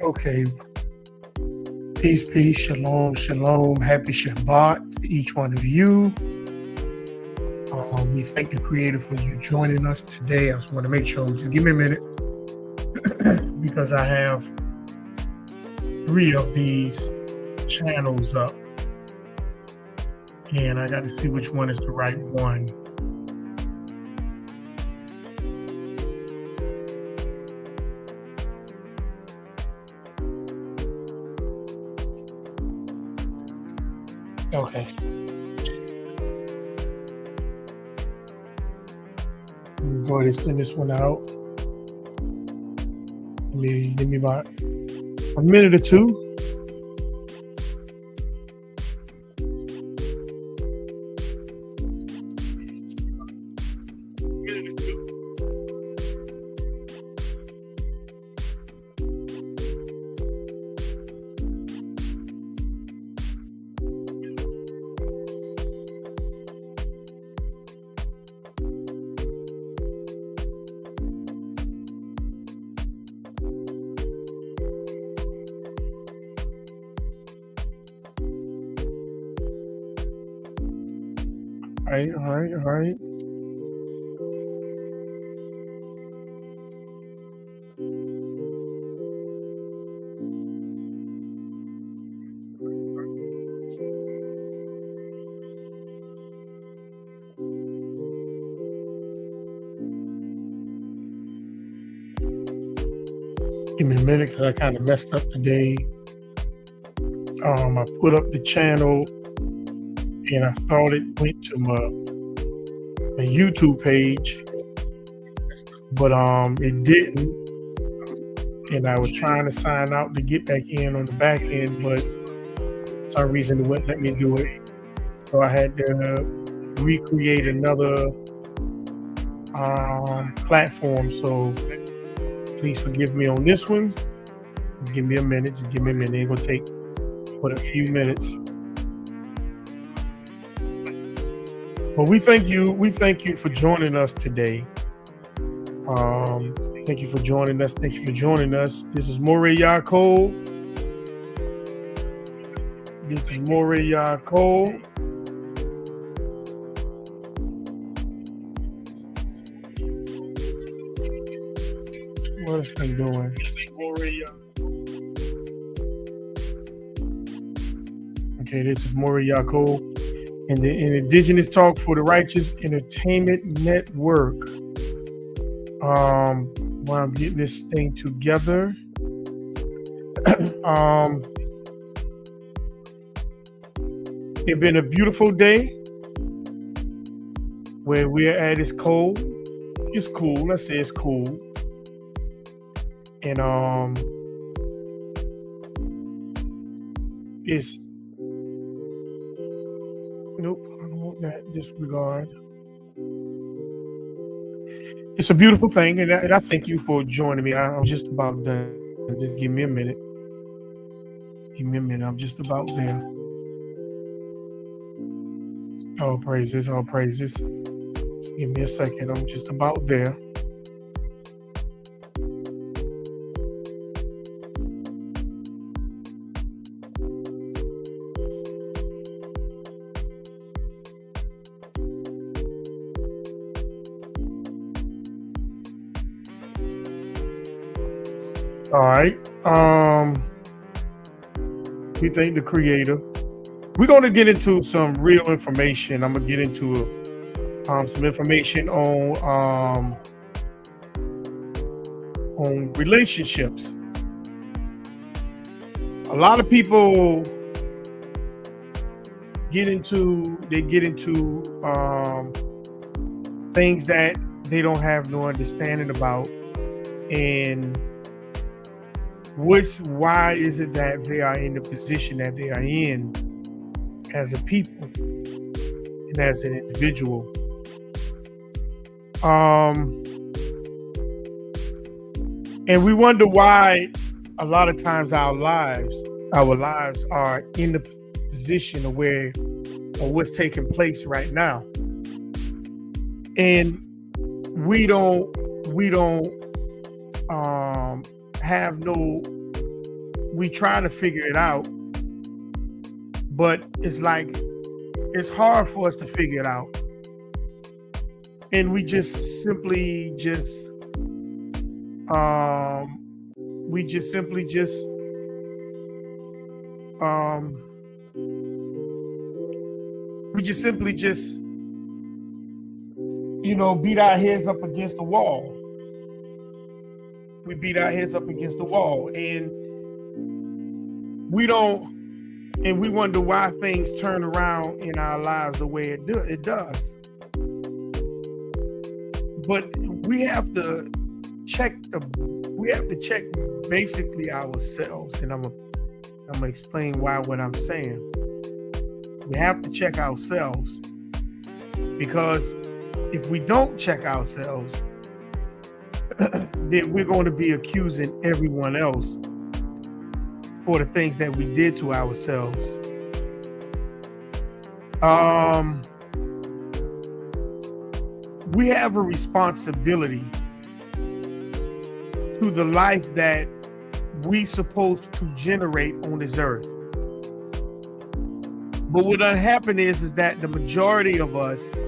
Okay, peace, peace, shalom, shalom, happy Shabbat to each one of you. We thank the Creator for you joining us today. I just want to make sure, just give me a minute, because I have 3 of these channels up, and I got to see which one is the right one. Okay. I'm go ahead and send this one out. Give me about a minute or two. All right. Give me a minute because I kind of messed up today. I put up the channel and I thought it went to my YouTube page, but it didn't. And I was trying to sign out to get back in on the back end, but for some reason it wouldn't let me do it. So I had to recreate another platform. So please forgive me on this one. Just give me a minute. It's gonna take but a few minutes. But we thank you for joining us today. Thank you for joining us. This is Moreh Yaakov. What it's been doing? Okay, this is Moreh Yaakov and the Indigenous Talk for the Righteous Entertainment Network. While I'm getting this thing together, it's been a beautiful day where we're at. It's cold. It's cool. Let's say it's cool. And it's nope. I don't want that. Disregard. It's a beautiful thing, and I thank you for joining me. I'm just about done. Just give me a minute. I'm just about there. All praises. Just give me a second. I'm just about there. All right. We thank the Creator. We're going to get into some real information. I'm going to get into some information on relationships. A lot of people get into things that they don't have no understanding about, and why is it that they are in the position that they are in as a people and as an individual? And we wonder why a lot of times our lives are in the position of what's taking place right now, and we don't have no we try to figure it out, but it's like it's hard for us to figure it out, and we just simply just we just simply just um we just simply just beat our heads up against the wall. We beat our heads up against the wall, and we don't, and we wonder why things turn around in our lives the way it does. But we have to check basically ourselves, and I'm gonna explain why what I'm saying. We have to check ourselves, because if we don't check ourselves, then we're going to be accusing everyone else for the things that we did to ourselves. We have a responsibility to the life that we supposed to generate on this earth. But what done happened is that the majority of us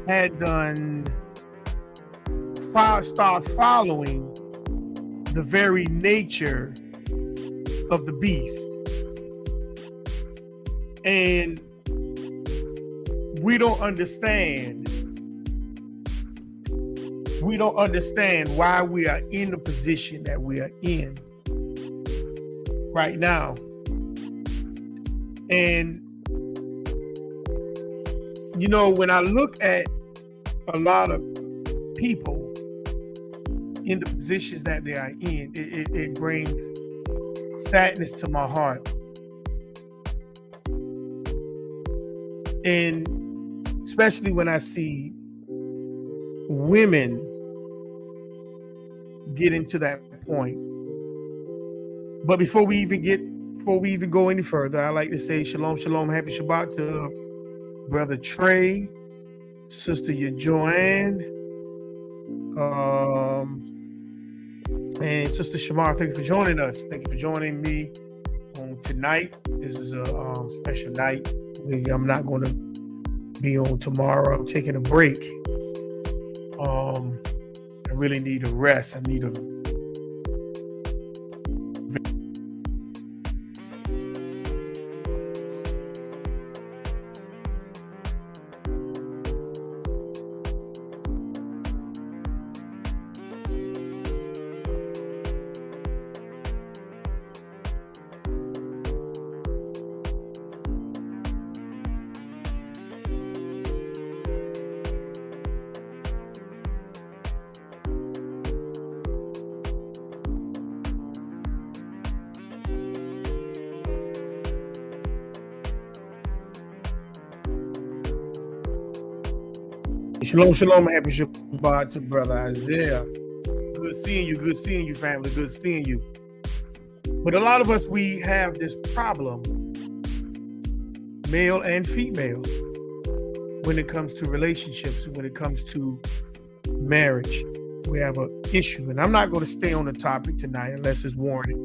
had done start following the very nature of the beast, and we don't understand why we are in the position that we are in right now. And when I look at a lot of people in the positions that they are in, it brings sadness to my heart. And especially when I see women get into that point. But before we even go any further, I like to say shalom, shalom, happy Shabbat to Brother Trey, Sister Joanne, and Sister Shamar. Thank you for joining us. Thank you for joining me on tonight. This is a special night. I'm not going to be on tomorrow. I'm taking a break. I really need a rest. I need a Shalom, shalom, happy Shabbat to Brother Isaiah. Good seeing you, family. Good seeing you. But a lot of us, we have this problem, male and female, when it comes to relationships, when it comes to marriage. We have an issue. And I'm not going to stay on the topic tonight unless it's warranted.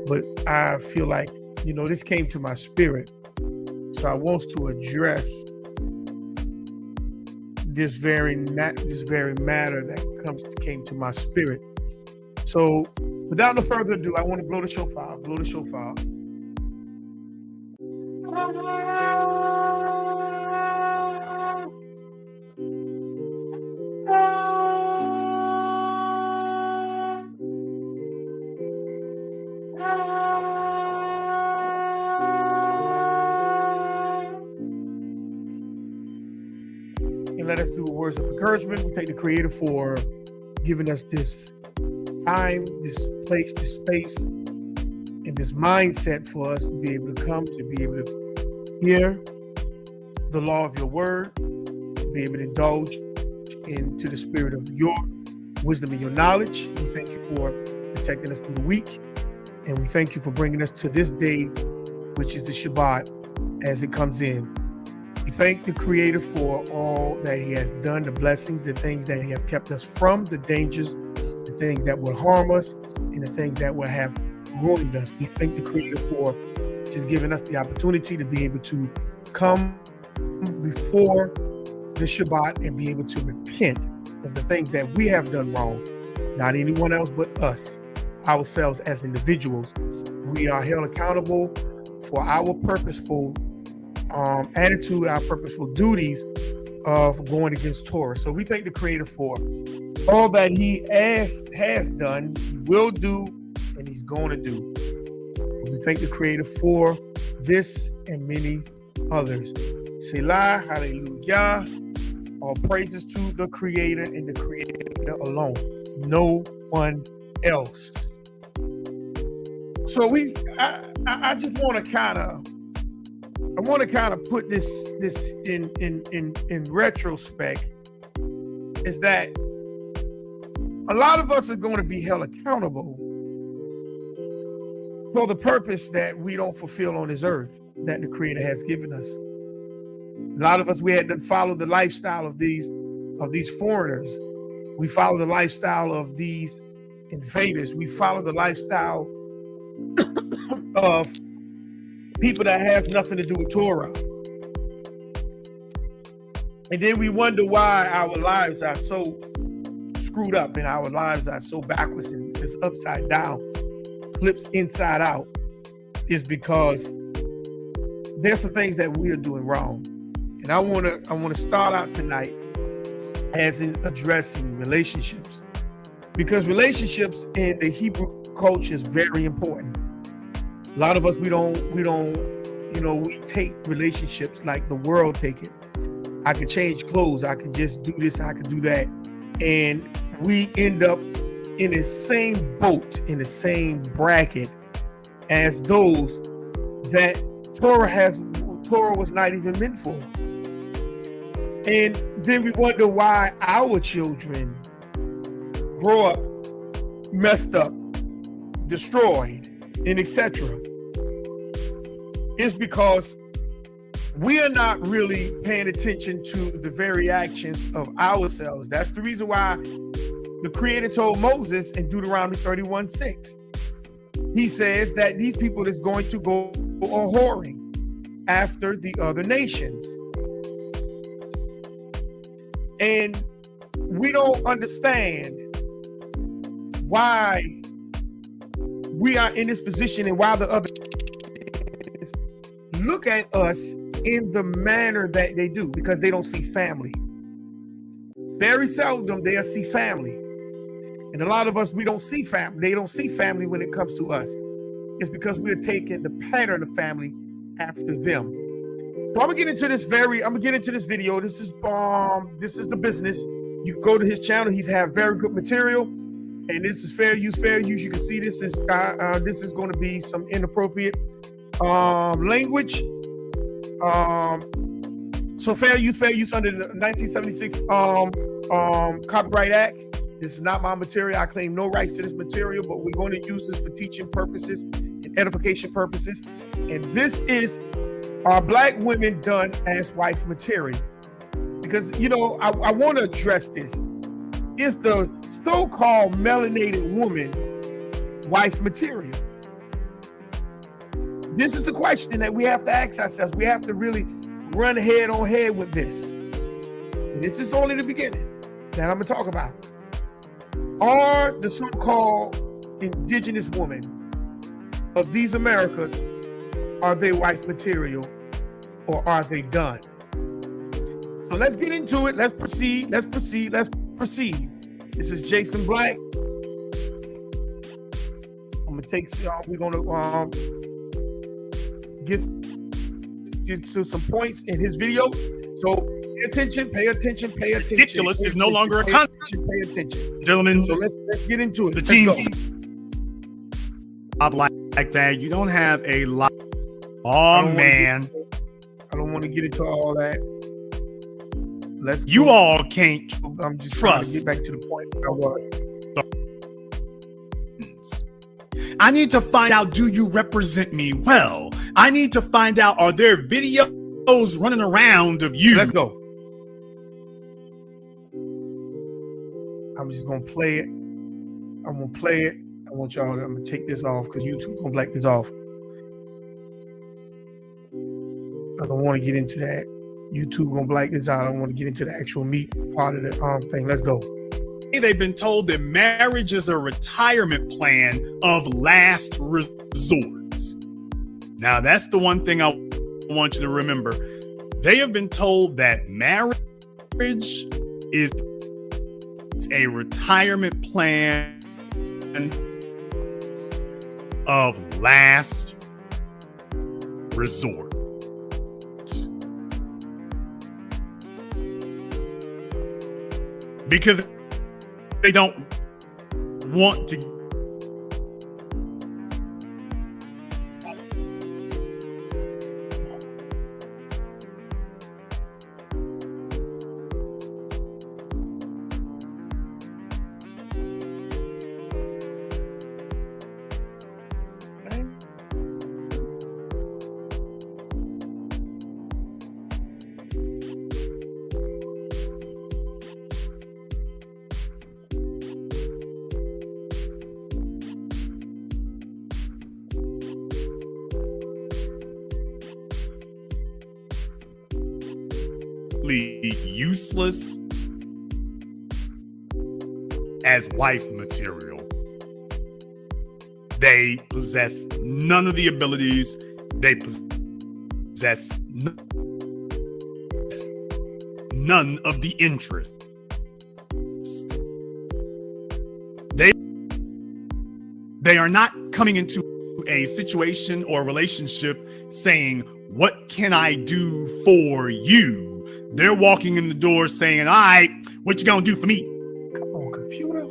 But I feel like, this came to my spirit. So I want to address this very matter that came to my spirit. So, without no further ado, I want to blow the shofar. Blow the shofar. And let us do words of encouragement. We thank the Creator for giving us this time, this place, this space, and this mindset for us to be able to come, to be able to hear the law of your word, to be able to indulge into the spirit of your wisdom and your knowledge. We thank you for protecting us through the week, and we thank you for bringing us to this day, which is the Shabbat, as it comes in. We thank the Creator for all that He has done, the blessings, the things that He has kept us from, the dangers, the things that will harm us, and the things that will have ruined us. We thank the Creator for just giving us the opportunity to be able to come before the Shabbat and be able to repent of the things that we have done wrong. Not anyone else but us, ourselves as individuals. We are held accountable for our purposeful attitude, our purposeful duties of going against Torah. So we thank the Creator for all that He has done, He will do, and He's going to do. We thank the Creator for this and many others. Selah, hallelujah. All praises to the Creator and the Creator alone. No one else. So I just want to kind of put this in retrospect, is that a lot of us are going to be held accountable for the purpose that we don't fulfill on this earth that the Creator has given us. A lot of us, we had to follow the lifestyle of these foreigners. We follow the lifestyle of these invaders. We follow the lifestyle of people that has nothing to do with Torah. And then we wonder why our lives are so screwed up and our lives are so backwards and it's upside down, flips inside out. Is because there's some things that we are doing wrong. And I want to start out tonight as in addressing relationships, because relationships in the Hebrew culture is very important. A lot of us, we take relationships like the world take it. I can change clothes, I can just do this, I can do that. And we end up in the same boat, in the same bracket as those that Torah was not even meant for. And then we wonder why our children grow up messed up, destroyed, and etc. It's because we are not really paying attention to the very actions of ourselves. That's the reason why the Creator told Moses in Deuteronomy 31:6. He says that these people is going to go a-whoring after the other nations. And we don't understand why we are in this position and why the other look at us in the manner that they do, because they don't see family. Very seldom they'll see family. And a lot of us, we don't see family. They don't see family when it comes to us. It's because we're taking the pattern of family after them. So I'm gonna get into this video. This is the business. You can go to his channel. He's have very good material, and this is fair use, fair use. You can see this is going to be some inappropriate language. So fair use under the 1976 Copyright Act. This is not my material. I claim no rights to this material, but we're going to use this for teaching purposes and edification purposes. And this is our Black women done as wife material. Because, I want to address this. Is the so-called melanated woman wife material? This is the question that we have to ask ourselves. We have to really run head on head with this. And this is only the beginning that I'm going to talk about. Are the so-called indigenous women of these Americas, are they wife material or are they done? So let's get into it. Let's proceed. This is Jason Black. I'm going to take, we're going to get to some points in his video. So pay attention. Ridiculous is no longer a concept. Pay attention. Gentlemen, So let's get into it. the Let's team go. like that. You don't have a lot. Oh, I don't want to get into all that. Let's You go. all can't I'm just trying to trust. get back to the point I was. I need to find out, do you represent me well? I need to find out, are there videos running around of you? Let's go. I'm just gonna play it. I'm gonna play it. want y'all. I'm gonna take this off because YouTube gonna black this off. I don't want to get into that. YouTube gonna black this out. I don't want to get into the actual meat part of the thing. Let's go. They've been told that marriage is a retirement plan of last resort. Now, that's the one thing I want you to remember. They have been told that marriage is a retirement plan of last resort. Because they don't want to useless as wife material. They possess none of the abilities. They possess none of the interest. They are not coming into a situation or relationship saying, "What can I do for you?" They're walking in the door saying, "All right, what you gonna do for me?" Come on, computer.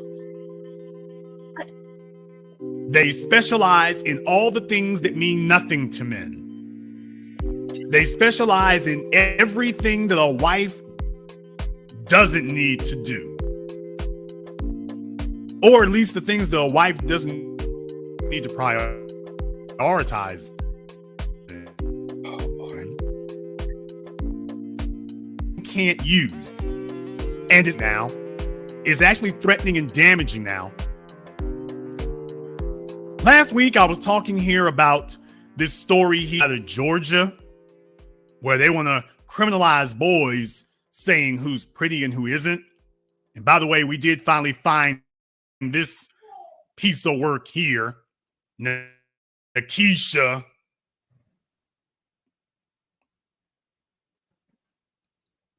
They specialize in all the things that mean nothing to men. They specialize in everything that a wife doesn't need to do. Or at least the things that a wife doesn't need to prioritize. Can't use. And is now is actually threatening and damaging now. Last week, I was talking here about this story here out of Georgia, where they want to criminalize boys saying who's pretty and who isn't. And by the way, we did finally find this piece of work here. Nakisha.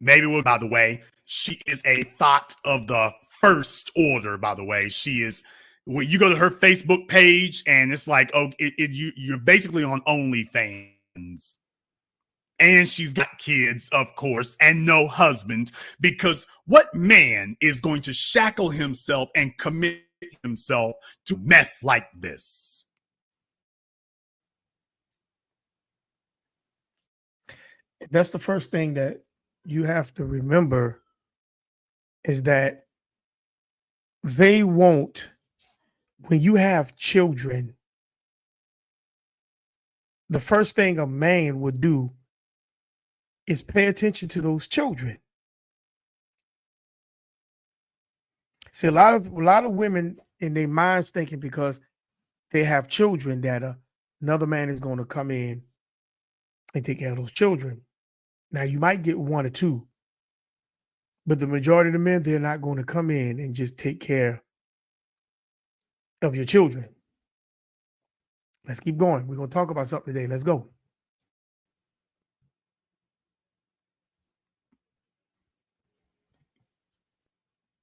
Maybe we'll, by the way, she is a thought of the first order, by the way. She is, when you go to her Facebook page and it's like, oh, you're basically on OnlyFans. And she's got kids, of course, and no husband, because what man is going to shackle himself and commit himself to mess like this? That's the first thing that you have to remember, is that they won't, when you have children, the first thing a man would do is pay attention to those children. See, a lot of women in their minds thinking because they have children that another man is going to come in and take care of those children. Now, you might get one or two, but the majority of the men, they're not going to come in and just take care of your children. Let's keep going. We're going to talk about something today. Let's go.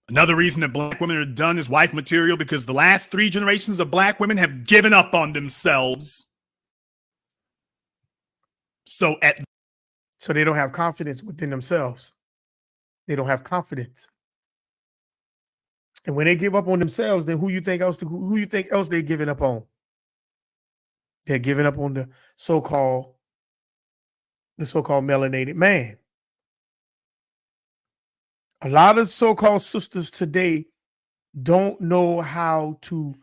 Another reason that black women are done as wife material, because the last 3 generations of black women have given up on themselves. So they don't have confidence within themselves. They don't have confidence. And when they give up on themselves, then who you think else they're giving up on? They're giving up on the so-called melanated man. A lot of so-called sisters today don't know how to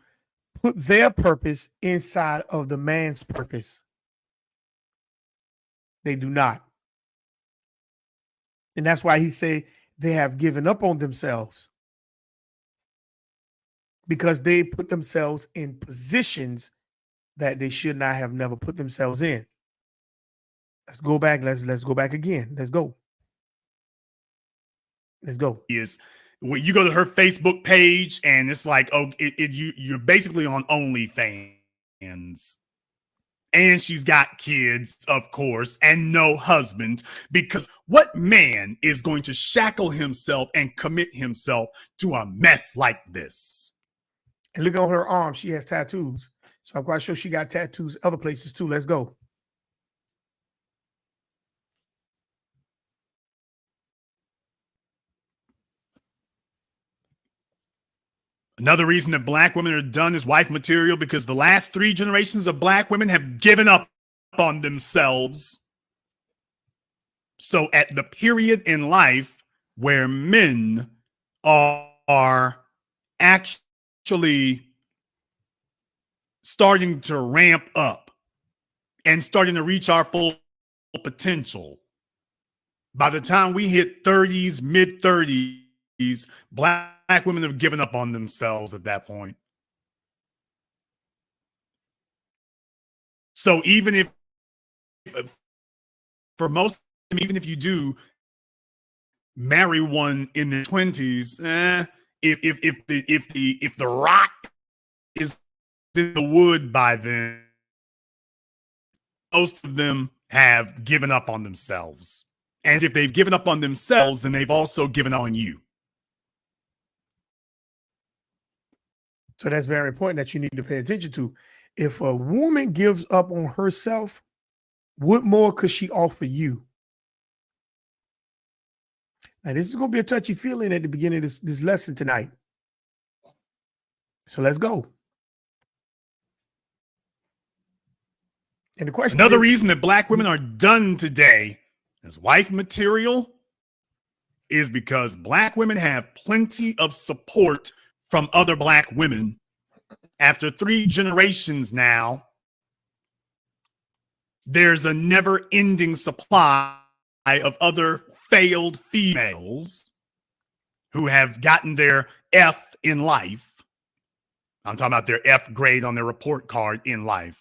put their purpose inside of the man's purpose. They do not. And that's why he said they have given up on themselves. because they put themselves in positions that they should not have never put themselves in. Let's go back. Let's go back again. Let's go. Let's go. Is when you go to her Facebook page and it's like, oh, you're basically on OnlyFans. And she's got kids, of course, and no husband. Because what man is going to shackle himself and commit himself to a mess like this? And look on her arm. She has tattoos. So I'm quite sure she got tattoos other places too. Let's go. Another reason that black women are done as wife material because the last 3 generations of black women have given up on themselves. So at the period in life where men are actually starting to ramp up and starting to reach our full potential, by the time we hit 30s, mid 30s, black women have given up on themselves at that point. So even if for most, even if you do marry one in their 20s, if the rock is in the wood by then, most of them have given up on themselves. And if they've given up on themselves, then they've also given up on you. So that's very important that you need to pay attention to. If a woman gives up on herself, what more could she offer you? Now, this is going to be a touchy feeling at the beginning of this lesson tonight. So let's go. And the question Another is, reason that black women are done today as wife material is because black women have plenty of support from other black women. After 3 generations now, there's a never-ending supply of other failed females who have gotten their F in life. I'm talking about their F grade on their report card in life.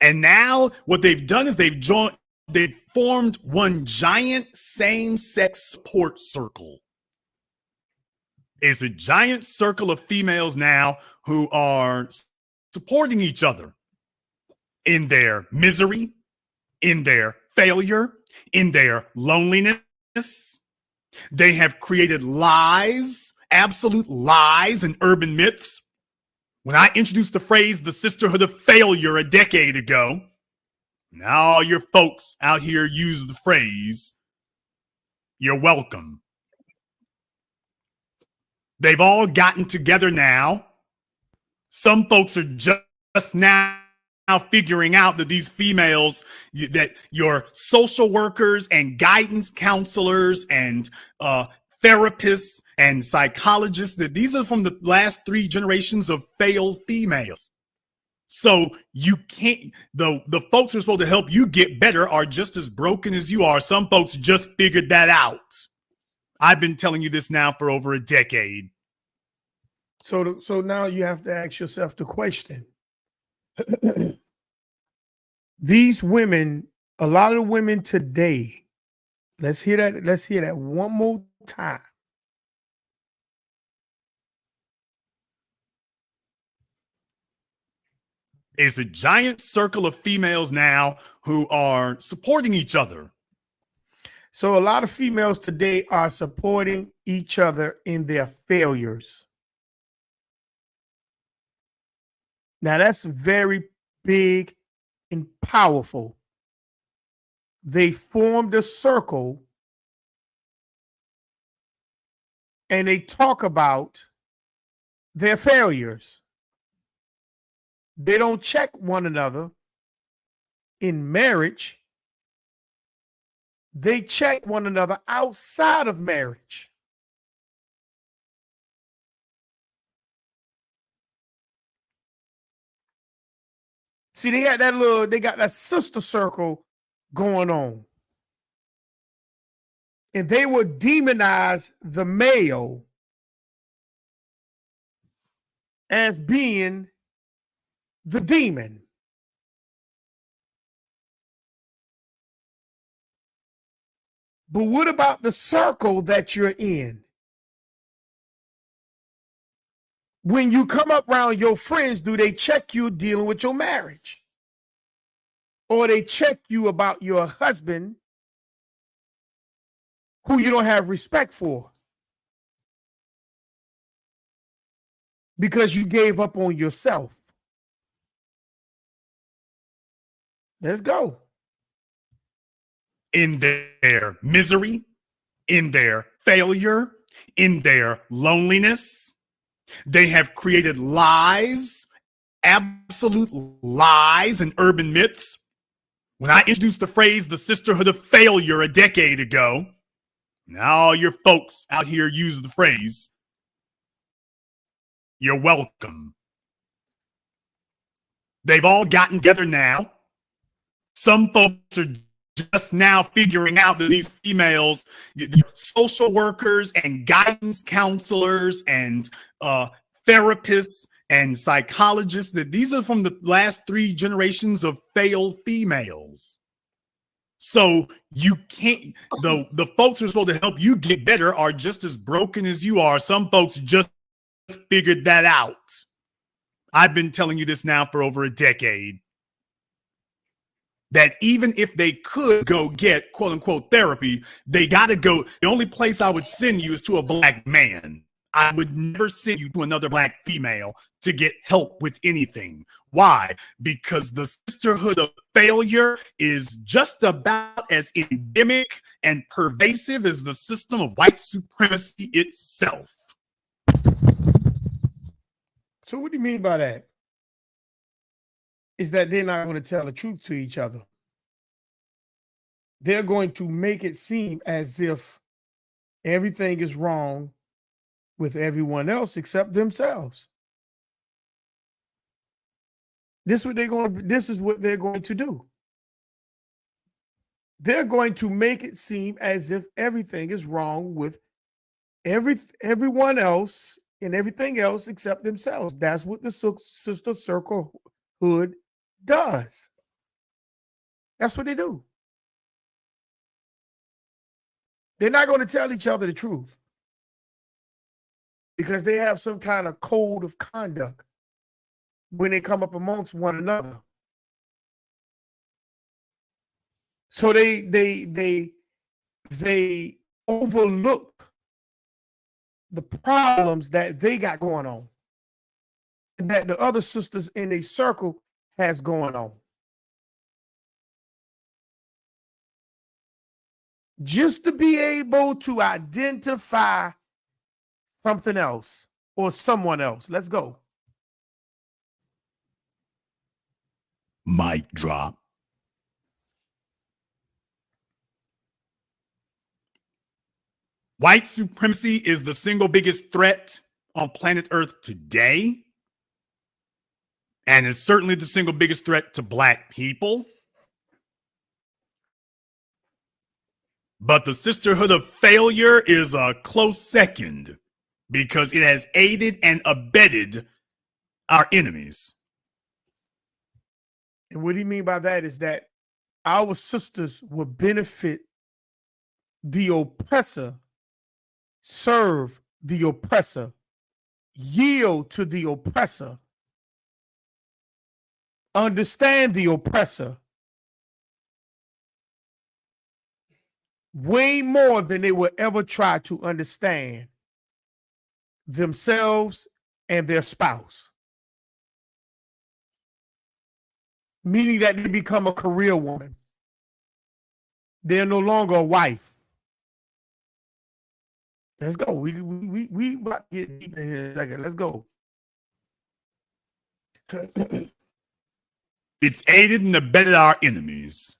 And now what they've done is they've formed one giant same-sex support circle. It's a giant circle of females now who are supporting each other in their misery, in their failure, in their loneliness. They have created lies, absolute lies and urban myths. When I introduced the phrase the sisterhood of failure a decade ago, now all your folks out here use the phrase, you're welcome. They've all gotten together now. Some folks are just now figuring out that these females, that your social workers and guidance counselors and therapists and psychologists, that these are from the last 3 generations of failed females. So you can't, the folks who are supposed to help you get better are just as broken as you are. Some folks just figured that out. I've been telling you this now for over a decade. So now you have to ask yourself the question. These women, a lot of the women today, let's hear that one more time. It's a giant circle of females now who are supporting each other. So a lot of females today are supporting each other in their failures. Now that's very big and powerful. They formed a circle and they talk about their failures. They don't check one another in marriage. They check one another outside of marriage. See, they got that sister circle going on. And they will demonize the male as being the demon. But what about the circle that you're in? When you come up around your friends, do they check you dealing with your marriage? Or they check you about your husband who you don't have respect for because you gave up on yourself? Let's go. In their misery, in their failure, in their loneliness, they have created lies, absolute lies and urban myths. When I introduced the phrase the sisterhood of failure a decade ago, now all your folks out here use the phrase. You're welcome. They've all gotten together now. Some folks are just now figuring out that these females, social workers and guidance counselors and therapists and psychologists, that these are from the last 3 generations of failed females. So you can't, the folks who are supposed to help you get better are just as broken as you are. Some folks just figured that out. I've been telling you this now for over a decade. That even if they could go get quote unquote therapy, they got to go. The only place I would send you is to a black man. I would never send you to another black female to get help with anything. Why? Because the sisterhood of failure is just about as endemic and pervasive as the system of white supremacy itself. So what do you mean by that? Is that they're not going to tell the truth to each other. They're going to make it seem as if everything is wrong with everyone else except themselves. This is what they're going to do. They're going to make it seem as if everything is wrong with everyone else and everything else except themselves. That's what the sister circlehood does. That's what they do. They're not going to tell each other the truth because they have some kind of code of conduct when they come up amongst one another. So they overlook the problems that they got going on and that the other sisters in a circle has going on. Just to be able to identify something else or someone else. Let's go. Mic drop. White supremacy is the single biggest threat on planet Earth today. And it's certainly the single biggest threat to black people. But the sisterhood of failure is a close second because it has aided and abetted our enemies. And what do you mean by that is that our sisters will benefit the oppressor, serve the oppressor, yield to the oppressor, understand the oppressor way more than they will ever try to understand themselves and their spouse. Meaning that they become a career woman. They're no longer a wife. Let's go. We about to get deep in here in a second. Let's go. It's aided and abetted our enemies.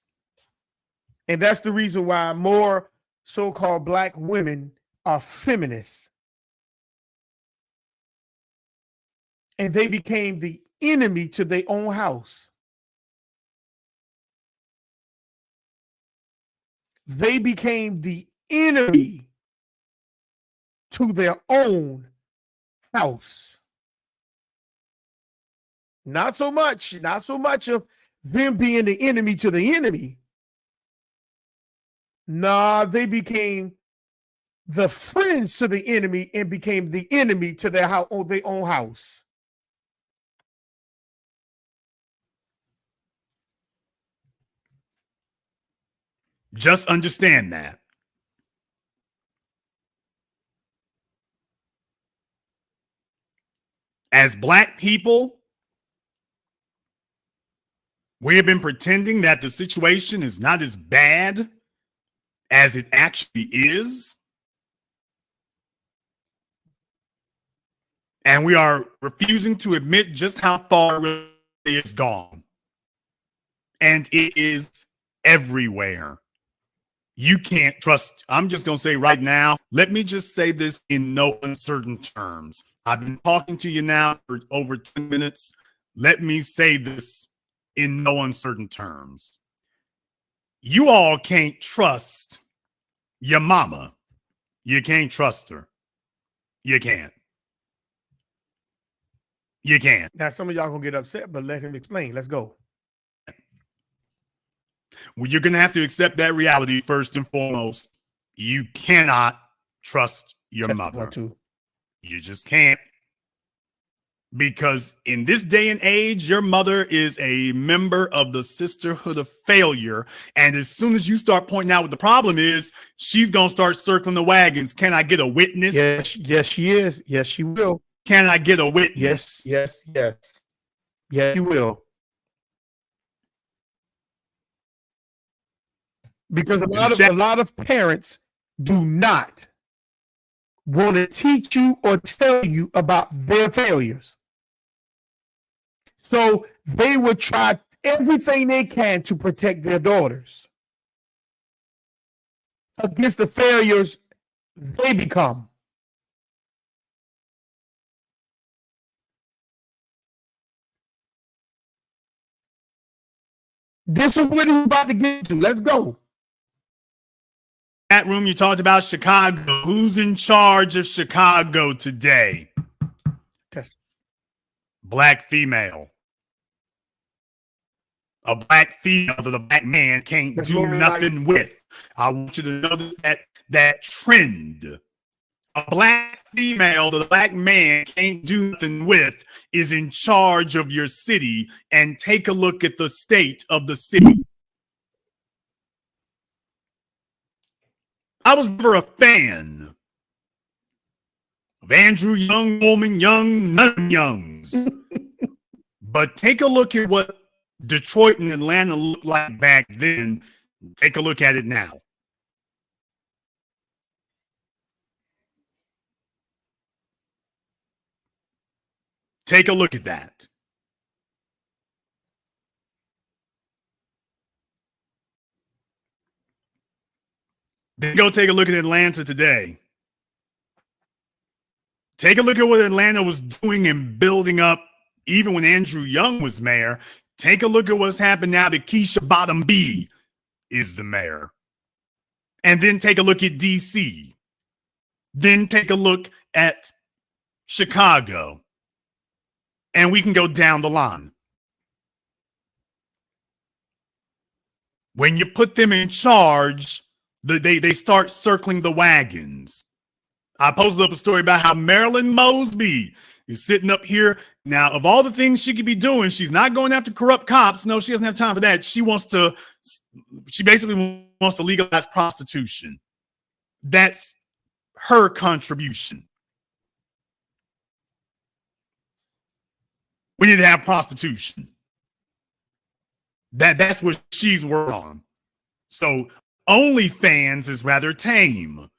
And that's the reason why more so-called black women are feminists. And they became the enemy to their own house. They became the enemy to their own house. Not so much. Not so much of them being the enemy to the enemy. Nah, they became the friends to the enemy and became the enemy to their house, or their own house. Just understand that. As Black people, we have been pretending that the situation is not as bad as it actually is. And we are refusing to admit just how far it is gone. And it is everywhere. You can't trust. I'm just going to say right now, let me just say this in no uncertain terms. I've been talking to you now for over 10 minutes. Let me say this in no uncertain terms. You all can't trust your mama. You can't trust her. You can't. You can't. Now, some of y'all gonna get upset, but let him explain. Let's go. Well, you're going to have to accept that reality first and foremost. You cannot trust your mother. You just can't. Because in this day and age, your mother is a member of the sisterhood of failure. And as soon as you start pointing out what the problem is, she's going to start circling the wagons. Can I get a witness? Yes, she is. Yes, she will. Can I get a witness? Yes. Yeah, she will. Because a lot of parents do not want to teach you or tell you about their failures. So they would try everything they can to protect their daughters against the failures they become. This is what he's about to get to. Let's go. That room you talked about Chicago. Who's in charge of Chicago today? Black female. A black female that a black man can't do nothing with. I want you to know that trend. A black female that a black man can't do nothing with is in charge of your city, and take a look at the state of the city. I was never a fan of Andrew Young, Coleman Young, none of them Youngs. But take a look at what Detroit and Atlanta looked like back then. Take a look at it now. Take a look at that. Then go take a look at Atlanta today. Take a look at what Atlanta was doing and building up, even when Andrew Young was mayor. Take a look at what's happened now that Keisha Bottom B is the mayor. And then take a look at DC. Then take a look at Chicago. And we can go down the line. When you put them in charge, they start circling the wagons. I posted up a story about how Marilyn Mosby is sitting up here. Now, of all the things she could be doing, she's not going after corrupt cops. No, she doesn't have time for that. She basically wants to legalize prostitution. That's her contribution. We need to have prostitution. That's what she's working on. So OnlyFans is rather tame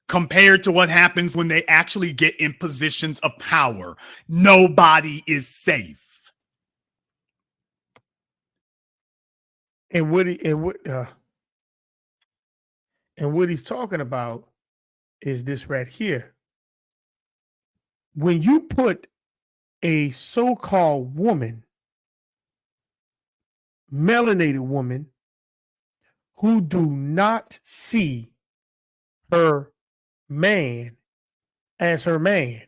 compared to what happens when they actually get in positions of power. Nobody is safe. And what he's talking about is this right here. When you put a so-called woman, melanated woman, who do not see her man as her man,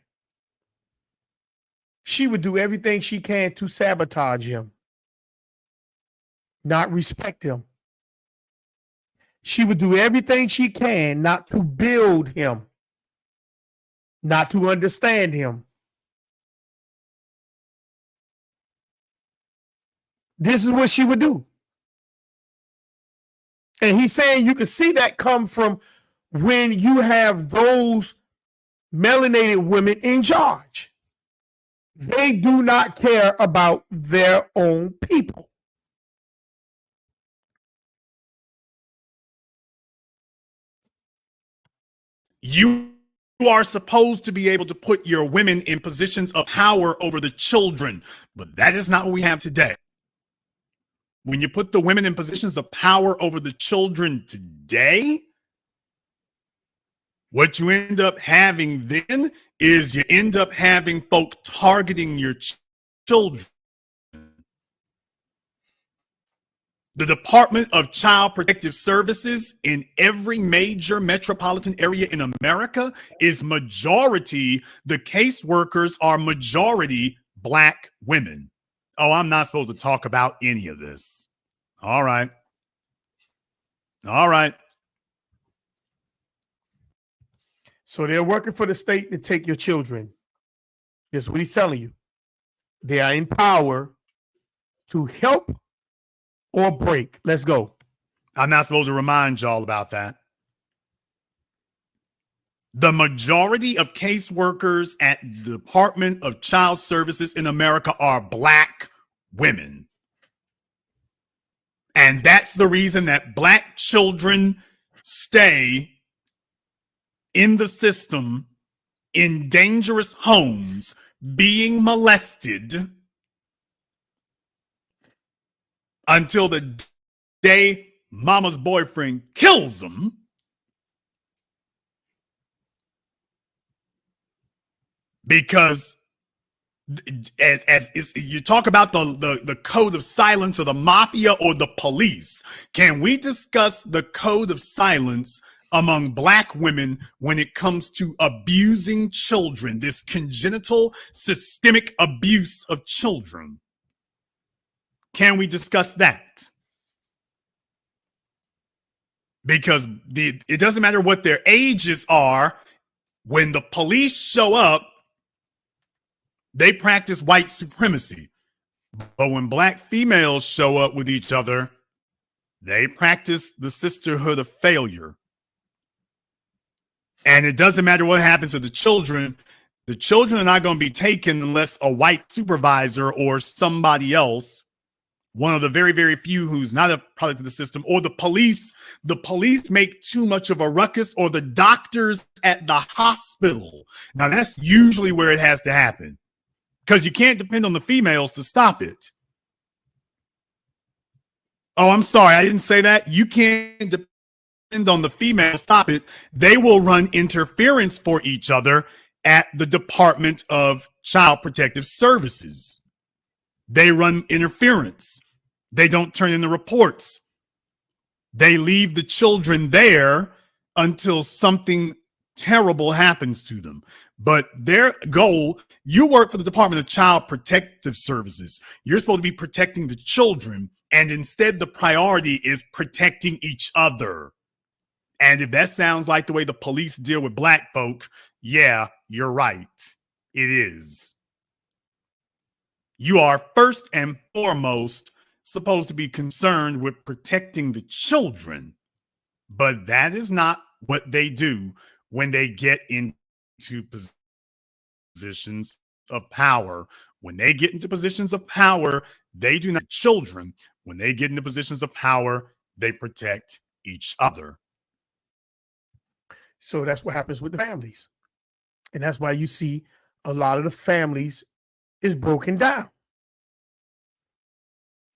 she would do everything she can to sabotage him, not respect him. She would do everything she can not to build him, not to understand him. This is what she would do. And he's saying you can see that come from when you have those melanated women in charge. They do not care about their own people. You are supposed to be able to put your women in positions of power over the children, but that is not what we have today. When you put the women in positions of power over the children today, what you end up having then is you end up having folk targeting your children. The Department of Child Protective Services in every major metropolitan area in America is majority, the caseworkers are majority Black women. Oh, I'm not supposed to talk about any of this. All right. All right. So they're working for the state to take your children. That's what he's telling you. They are in power to help or break. Let's go. I'm not supposed to remind y'all about that. The majority of caseworkers at the Department of Child Services in America are Black women. And that's the reason that Black children stay in the system in dangerous homes being molested until the day mama's boyfriend kills them. Because as you talk about the code of silence of the mafia or the police, can we discuss the code of silence among Black women when it comes to abusing children, this congenital systemic abuse of children? Can we discuss that? Because it doesn't matter what their ages are, when the police show up, they practice white supremacy. But when Black females show up with each other, they practice the sisterhood of failure. And it doesn't matter what happens to the children are not going to be taken unless a white supervisor or somebody else, one of the very, very few who's not a product of the system, or the police make too much of a ruckus, or the doctors at the hospital. Now, that's usually where it has to happen, because you can't depend on the females to stop it. Oh, I'm sorry, I didn't say that. You can't depend on the females to stop it. They will run interference for each other at the Department of Child Protective Services. They run interference. They don't turn in the reports. They leave the children there until something terrible happens to them. But their goal, you work for the Department of Child Protective Services. You're supposed to be protecting the children, and instead the priority is protecting each other. And if that sounds like the way the police deal with Black folk, yeah, you're right. It is. You are first and foremost supposed to be concerned with protecting the children, but that is not what they do when they get into positions of power. When they get into positions of power, they do not children. When they get into positions of power, they protect each other. So that's what happens with the families. And that's why you see a lot of the families is broken down.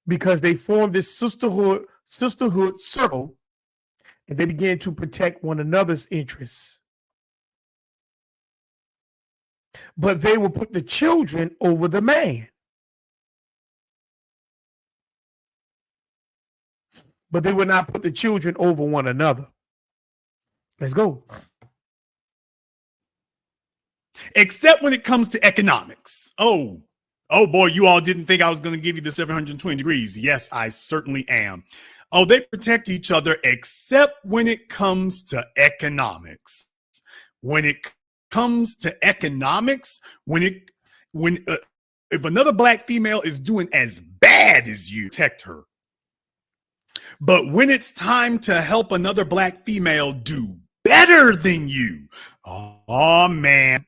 Because they form this sisterhood circle, and they begin to protect one another's interests. But they will put the children over the man. But they will not put the children over one another. Let's go. except when it comes to economics. Oh boy, you all didn't think I was going to give you the 720 degrees. Yes, I certainly am. Oh, they protect each other except when it comes to economics. When it comes to economics, when if another black female is doing as bad as you, protect her. But when it's time to help another black female do better than you, oh man,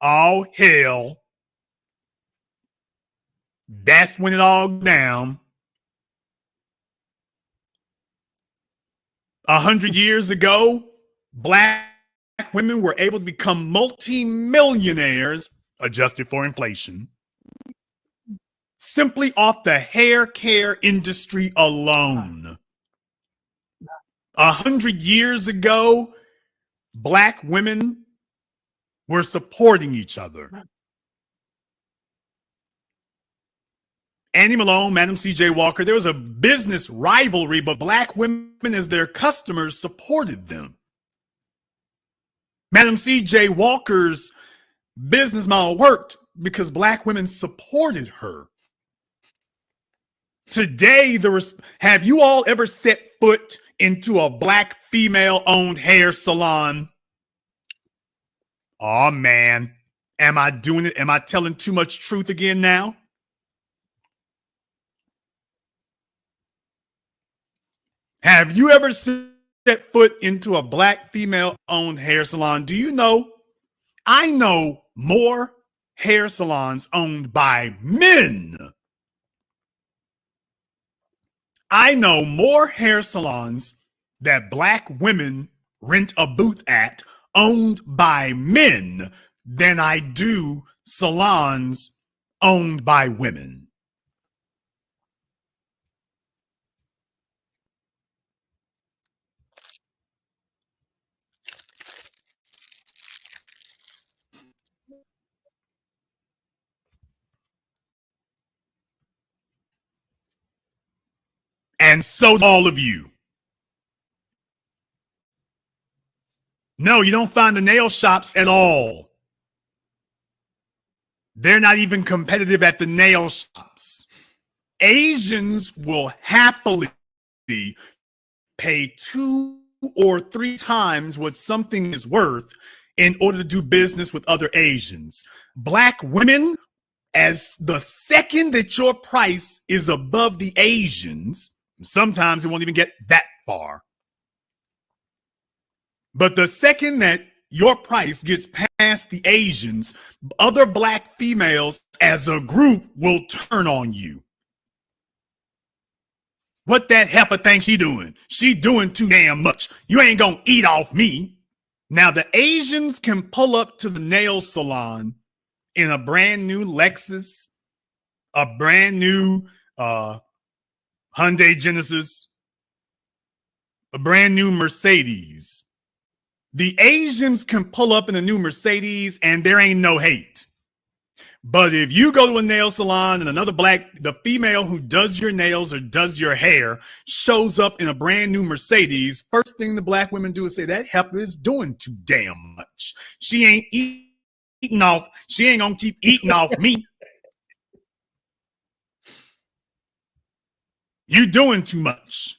oh hell, that's when it all goes down. 100 years ago, black women were able to become multi-millionaires, adjusted for inflation, simply off the hair care industry alone. 100 years ago, black women were supporting each other. Annie Malone, Madam C.J. Walker, there was a business rivalry, but black women as their customers supported them. Madam C.J. Walker's business model worked because black women supported her. Today, have you all ever set foot into a black female-owned hair salon? Oh man, am I doing it? Am I telling too much truth again now? Have you ever set foot into a black female-owned hair salon? Do you know? I know more hair salons owned by men. I know more hair salons that black women rent a booth at owned by men than I do salons owned by women. And so do all of you. No, you don't find the nail shops at all. They're not even competitive at the nail shops. Asians will happily pay 2 or 3 times what something is worth in order to do business with other Asians. Black women, as the second that your price is above the Asians, sometimes it won't even get that far. But the second that your price gets past the Asians, other black females as a group will turn on you. What that heifer thinks she doing? She doing too damn much. You ain't gonna eat off me. Now the Asians can pull up to the nail salon in a brand new Lexus, a brand new Hyundai Genesis, a brand new Mercedes. The Asians can pull up in a new Mercedes and there ain't no hate. But if you go to a nail salon and the female who does your nails or does your hair shows up in a brand new Mercedes, first thing the black women do is say, that heifer is doing too damn much. She ain't eating off. She ain't gonna keep eating off me. You doing too much.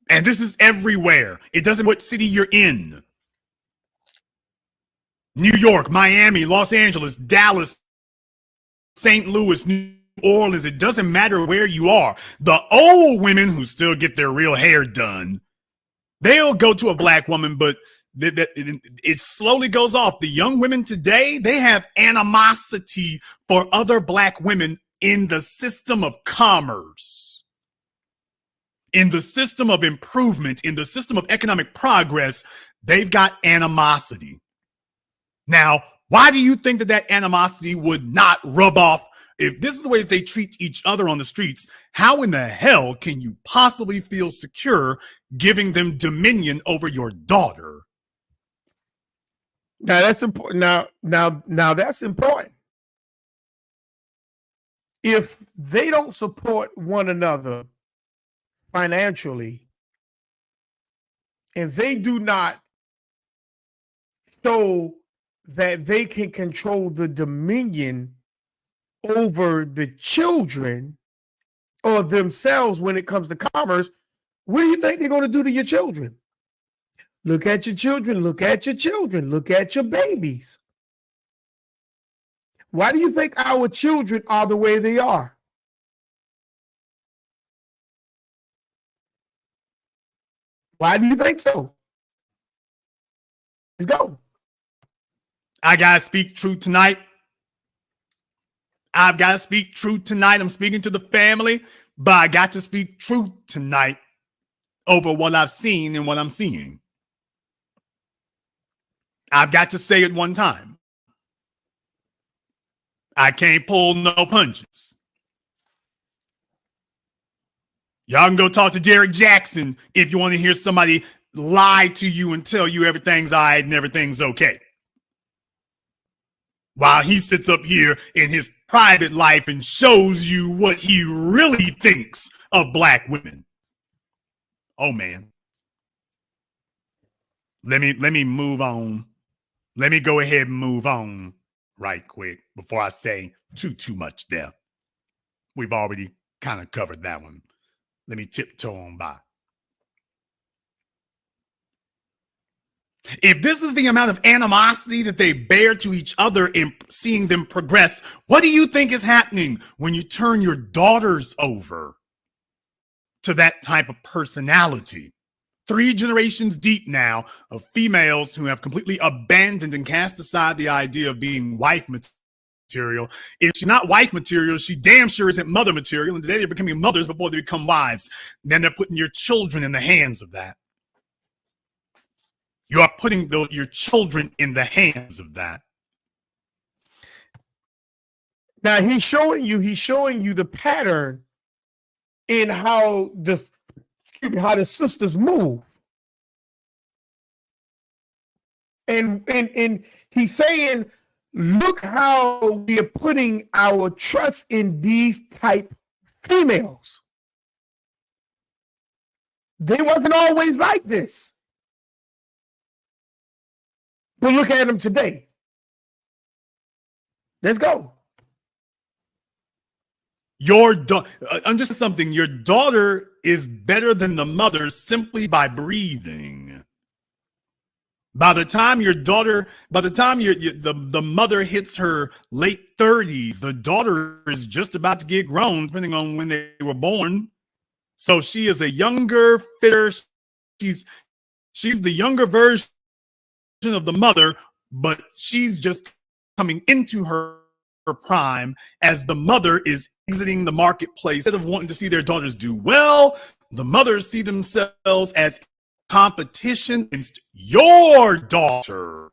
And this is everywhere. It doesn't matter what city you're in. New York, Miami, Los Angeles, Dallas, St. Louis, New Orleans. It doesn't matter where you are. The old women who still get their real hair done, they'll go to a black woman, but it slowly goes off. The young women today, they have animosity for other black women in the system of commerce, in the system of improvement, in the system of economic progress. They've got animosity. Now, why do you think that animosity would not rub off? If this is the way that they treat each other on the streets, how in the hell can you possibly feel secure giving them dominion over your daughter? Now that's important. Now that's important. If they don't support one another financially, and they do not show that they can control the dominion over the children or themselves when it comes to commerce, what do you think they're going to do to your children? Look at your children, look at your children, look at your babies. Why do you think our children are the way they are? Why do you think so? Let's go. I gotta speak truth tonight. I've got to speak truth tonight. I'm speaking to the family, but I got to speak truth tonight over what I've seen and what I'm seeing. I've got to say it one time. I can't pull no punches. Y'all can go talk to Derek Jackson if you want to hear somebody lie to you and tell you everything's all right and everything's okay. While he sits up here in his private life and shows you what he really thinks of black women. Oh, man. Let me move on. Let me go ahead and move on right quick before I say too much there. We've already kind of covered that one. Let me tiptoe on by. If this is the amount of animosity that they bear to each other and seeing them progress, what do you think is happening when you turn your daughters over to that type of personality? 3 generations deep now of females who have completely abandoned and cast aside the idea of being wife material. If she's not wife material, she damn sure isn't mother material. And today they're becoming mothers before they become wives. And then they're putting your children in the hands of that. You are putting your children in the hands of that. Now he's showing you the pattern in how the sisters move. And he's saying, look how we are putting our trust in these type females. They wasn't always like this. But look at them today. Let's go. Understand something. Your daughter is better than the mother simply by breathing. By the time the mother hits her late 30s, the daughter is just about to get grown, depending on when they were born. So she is a younger, fitter. She's the younger version of the mother, but she's just coming into her prime as the mother is exiting the marketplace. Instead of wanting to see their daughters do well, the mothers see themselves as competition against your daughter.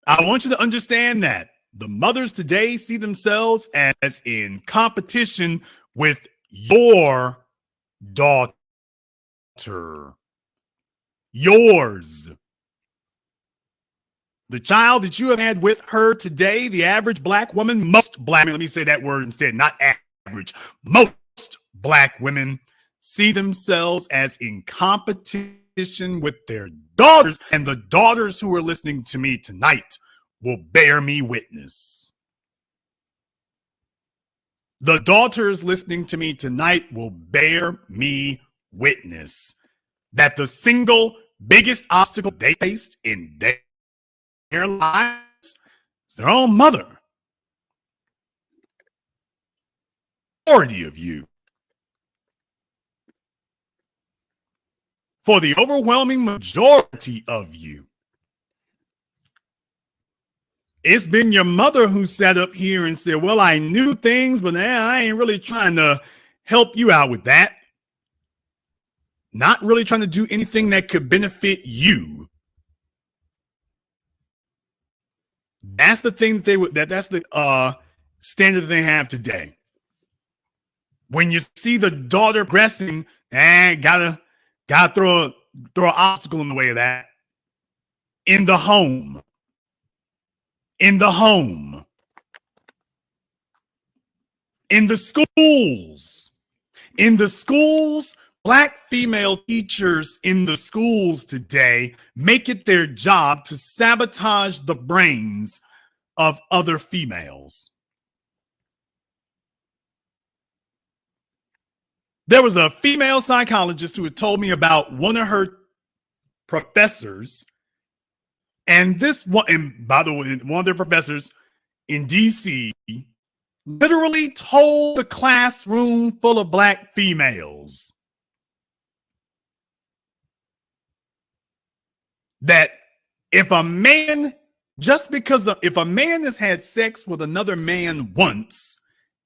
I want you to understand that the mothers today see themselves as in competition with your daughter. Yours. The child that you have had with her today, the average black woman, most black women, let me say that word instead, not average, most black women see themselves as in competition with their daughters, and the daughters who are listening to me tonight will bear me witness. The daughters listening to me tonight will bear me witness that the single biggest obstacle they faced in their lives is their own mother. Majority of you. For the overwhelming majority of you, it's been your mother who sat up here and said, well, I knew things, but I ain't really trying to help you out with that. Not really trying to do anything that could benefit you. That's the thing that's the standard they have today. When you see the daughter progressing, gotta throw an obstacle in the way of that. In the home. In the home. In the schools. In the schools, Black female teachers in the schools today make it their job to sabotage the brains of other females. There was a female psychologist who had told me about one of her professors, and this one, and by the way, one of their professors in DC literally told the classroom full of Black females that if a man, if a man has had sex with another man once,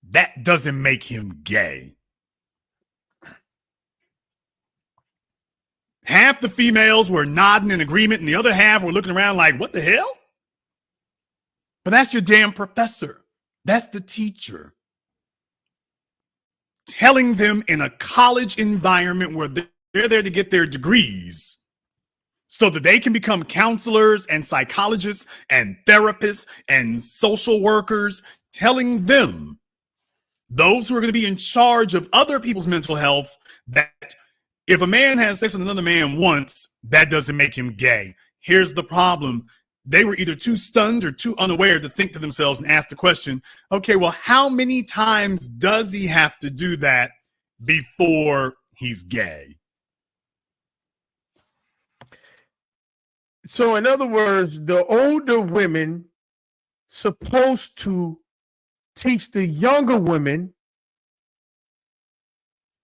that doesn't make him gay. Half the females were nodding in agreement, and the other half were looking around like, what the hell? But that's your damn professor. That's the teacher telling them in a college environment where they're there to get their degrees so that they can become counselors and psychologists and therapists and social workers, telling them, those who are going to be in charge of other people's mental health, that if a man has sex with another man once, that doesn't make him gay. Here's the problem. They were either too stunned or too unaware to think to themselves and ask the question, okay, well, how many times does he have to do that before he's gay? So in other words, the older women supposed to teach the younger women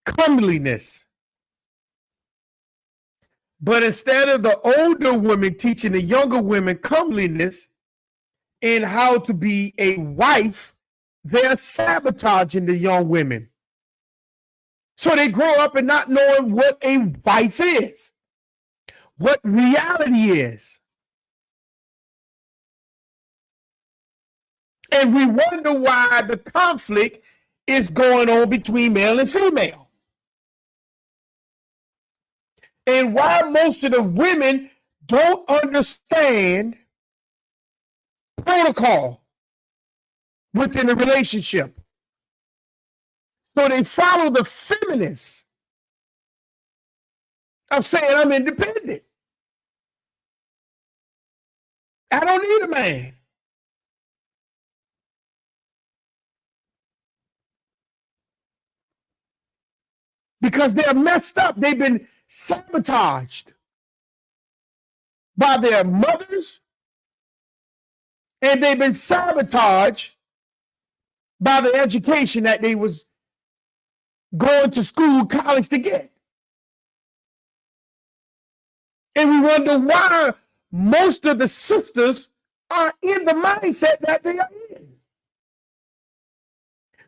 comeliness. But instead of the older women teaching the younger women comeliness and how to be a wife, they're sabotaging the young women. So they grow up and not knowing what a wife is, what reality is. And we wonder why the conflict is going on between male and female. And why most of the women don't understand protocol within a relationship. So they follow the feminists of saying, I'm independent. I don't need a man. Because they're messed up. They've been sabotaged by their mothers, and they've been sabotaged by the education that they was going to school, college to get. And we wonder why most of the sisters are in the mindset that they are in.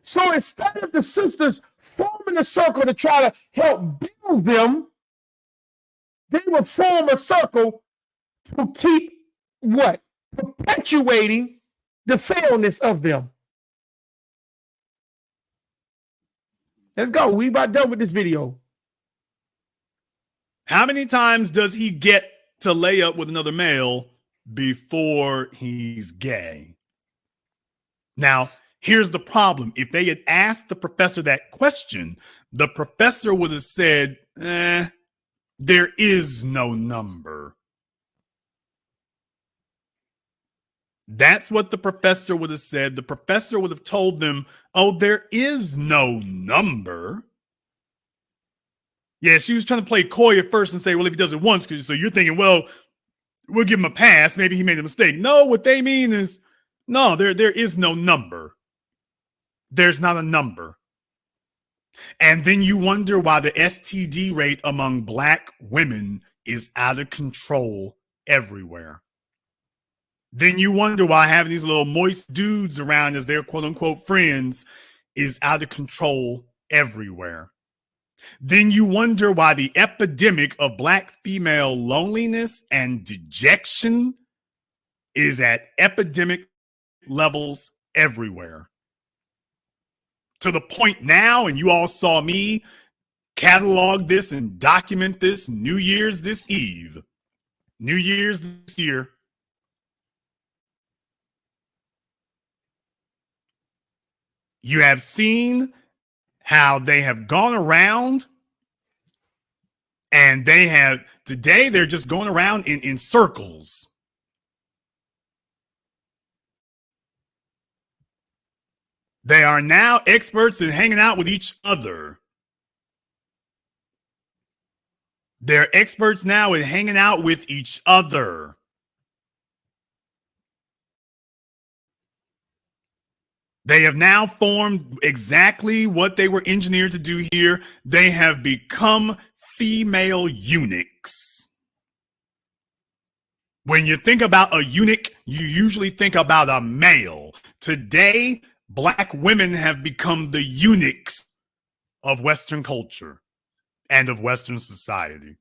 So instead of the sisters forming a circle to try to help build them, they will form a circle to keep what? Perpetuating the failness of them. Let's go. We about done with this video. How many times does he get to lay up with another male before he's gay? Now, here's the problem. If they had asked the professor that question, the professor would have said, there is no number. That's what the professor would have said. The professor would have told them, oh, there is no number. Yeah, she was trying to play coy at first and say, well, if he does it once, so you're thinking, well, we'll give him a pass. Maybe he made a mistake. No, what they mean is, no, there is no number. There's not a number. And then you wonder why the STD rate among Black women is out of control everywhere. Then you wonder why having these little moist dudes around as their quote unquote friends is out of control everywhere. Then you wonder why the epidemic of Black female loneliness and dejection is at epidemic levels everywhere. To the point now, and you all saw me catalog this and document this New Year's this Eve, New Year's this year. You have seen how they have gone around and they're just going around in circles. They are now experts in hanging out with each other. They're experts now in hanging out with each other. They have now formed exactly what they were engineered to do here. They have become female eunuchs. When you think about a eunuch, you usually think about a male. Today, Black women have become the eunuchs of Western culture and of Western society.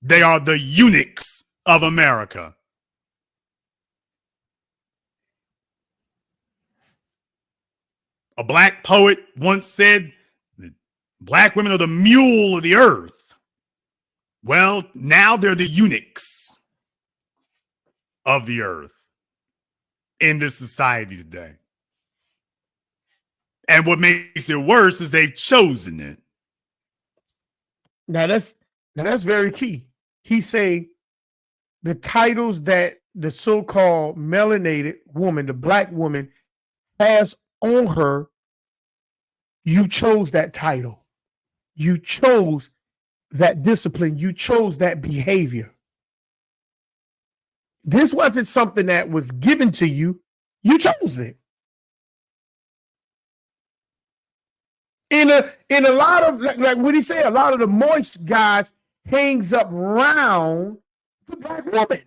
They are the eunuchs of America. A Black poet once said, Black women are the mule of the earth. Well, now they're the eunuchs of the earth in this society today. And what makes it worse is they've chosen it. Now that's very key. He say the titles that the so-called melanated woman, the Black woman, has on her, you chose that title. You chose that discipline. You chose that behavior. This wasn't something that was given to you. You chose it. In a lot of, like what he said, a lot of the moist guys hangs up around the Black woman.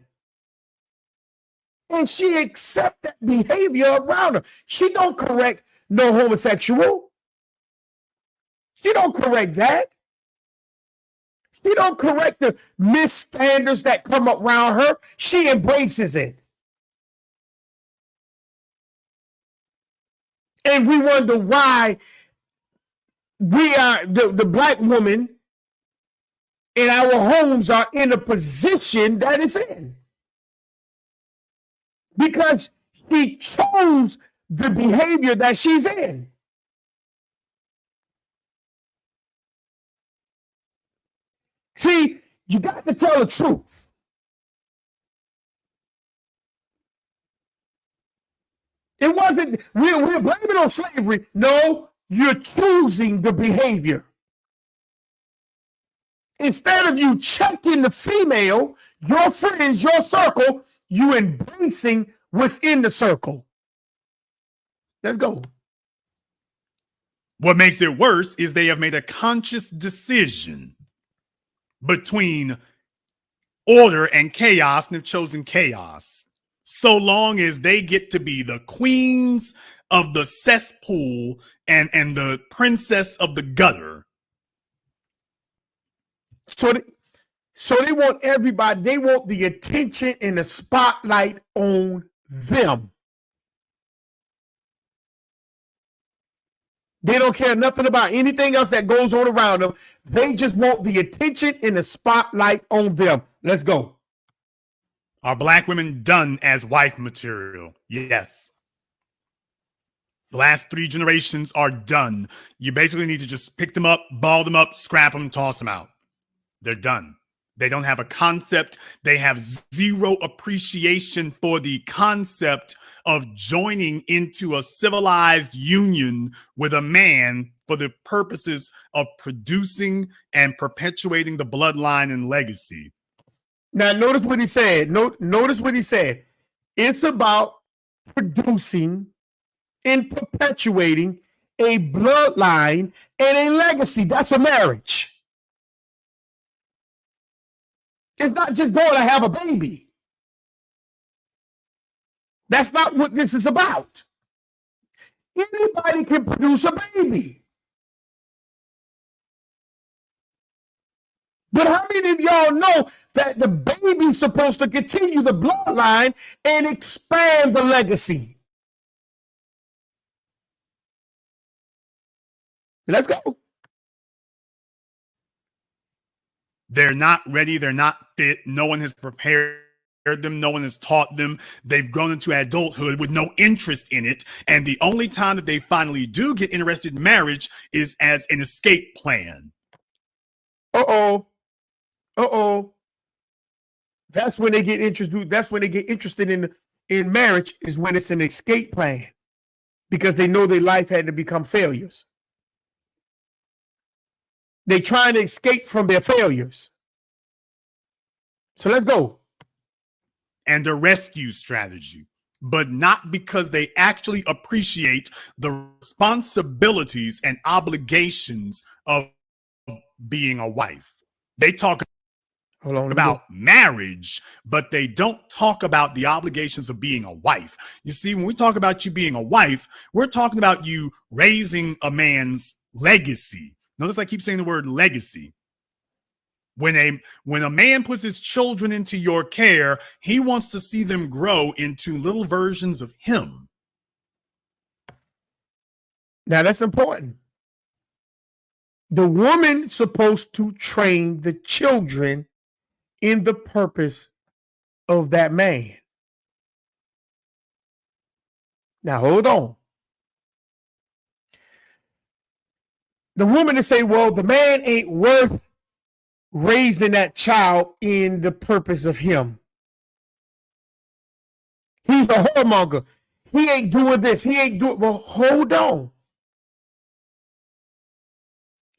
And she accept that behavior around her. She don't correct no homosexual. She don't correct that. She don't correct the misstandards that come up around her. She embraces it. And we wonder why we are the Black woman in our homes are in a position that it's in. Because she chose the behavior that she's in. See, you got to tell the truth. It wasn't, we're blaming on slavery. No, you're choosing the behavior. Instead of you checking the female, your friends, your circle, you embracing what's in the circle. Let's go. What makes it worse is they have made a conscious decision between order and chaos, and have chosen chaos. So long as they get to be the queens of the cesspool and the princess of the gutter. So they want everybody, they want the attention and the spotlight on them. They don't care nothing about anything else that goes on around them. They just want the attention and the spotlight on them. Let's go. Are Black women done as wife material? Yes. The last 3 generations are done. You basically need to just pick them up, ball them up, scrap them, toss them out. They're done. They don't have a concept. They have zero appreciation for the concept of joining into a civilized union with a man for the purposes of producing and perpetuating the bloodline and legacy. Now, notice what he said. Notice what he said. It's about producing and perpetuating a bloodline and a legacy. That's a marriage. It's not just going to have a baby. That's not what this is about. Anybody can produce a baby. But how many of y'all know that the baby's supposed to continue the bloodline and expand the legacy? Let's go. They're not ready. They're not fit. No one has prepared them. No one has taught them. They've grown into adulthood with no interest in it. And the only time that they finally do get interested in marriage is as an escape plan. Uh-oh. Uh-oh. That's when they get interested. That's when they get interested in marriage, is when it's an escape plan, because they know their life had to become failures. They're trying to escape from their failures. So let's go. And a rescue strategy, but not because they actually appreciate the responsibilities and obligations of being a wife. They talk about marriage, but they don't talk about the obligations of being a wife. You see, when we talk about you being a wife, we're talking about you raising a man's legacy. Notice I keep saying the word legacy. When a man puts his children into your care, he wants to see them grow into little versions of him. Now that's important. The woman's supposed to train the children in the purpose of that man. Now hold on. The woman to say, well, the man ain't worth raising that child in the purpose of him. He's a whoremonger. He ain't doing this. He ain't doing. Well, hold on.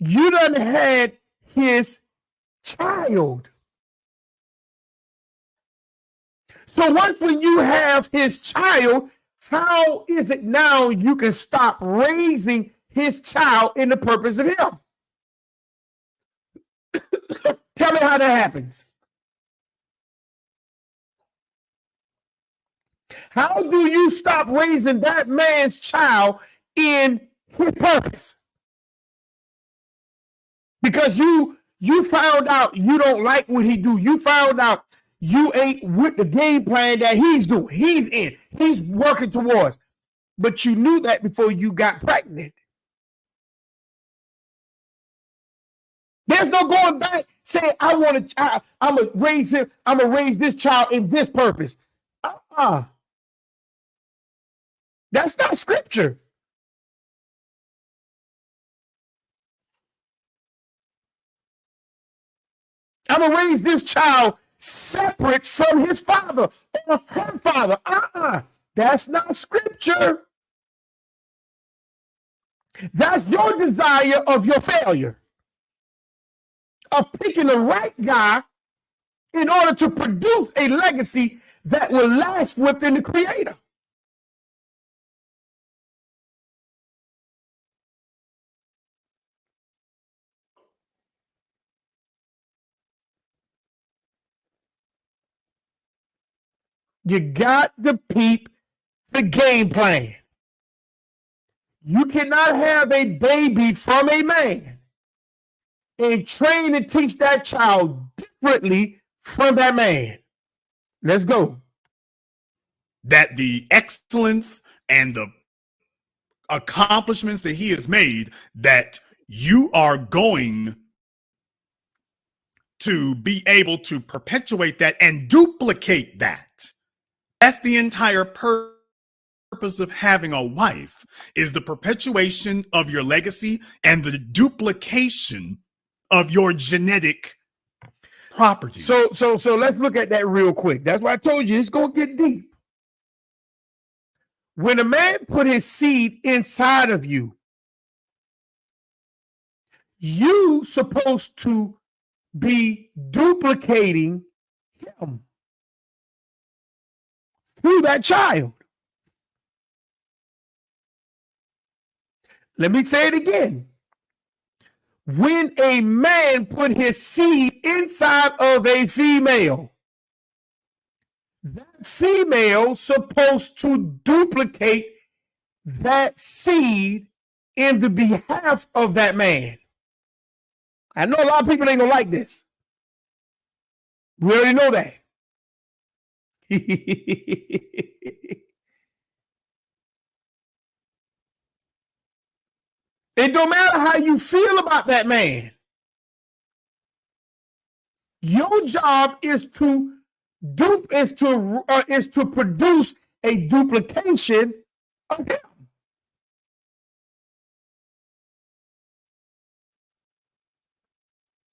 You done had his child. So once when you have his child, how is it now you can stop raising his child in the purpose of him? Tell me how that happens. How do you stop raising that man's child in his purpose? Because you found out you don't like what he do. You found out you ain't with the game plan that he's doing. He's in. He's working towards. But you knew that before you got pregnant. There's no going back saying, I want a child. I'm going to raise him. I'm going to raise this child in this purpose. That's not scripture. I'm going to raise this child separate from his father or her father. That's not scripture. That's your desire of your failure, of picking the right guy in order to produce a legacy that will last within the Creator. You got to peep the game plan. You cannot have a baby from a man and train and teach that child differently from that man. Let's go. That the excellence and the accomplishments that he has made, that you are going to be able to perpetuate that and duplicate that. That's the entire purpose of having a wife, is the perpetuation of your legacy and the duplication of your genetic properties. So let's look at that real quick. That's why I told you it's going to get deep. When a man put his seed inside of you, you supposed to be duplicating him through that child. Let me say it again. When a man put his seed inside of a female, that female supposed to duplicate that seed in the behalf of that man. I know a lot of people ain't gonna like this. We already know that. It don't matter how you feel about that man. Your job is to Dupe is to produce a duplication of him.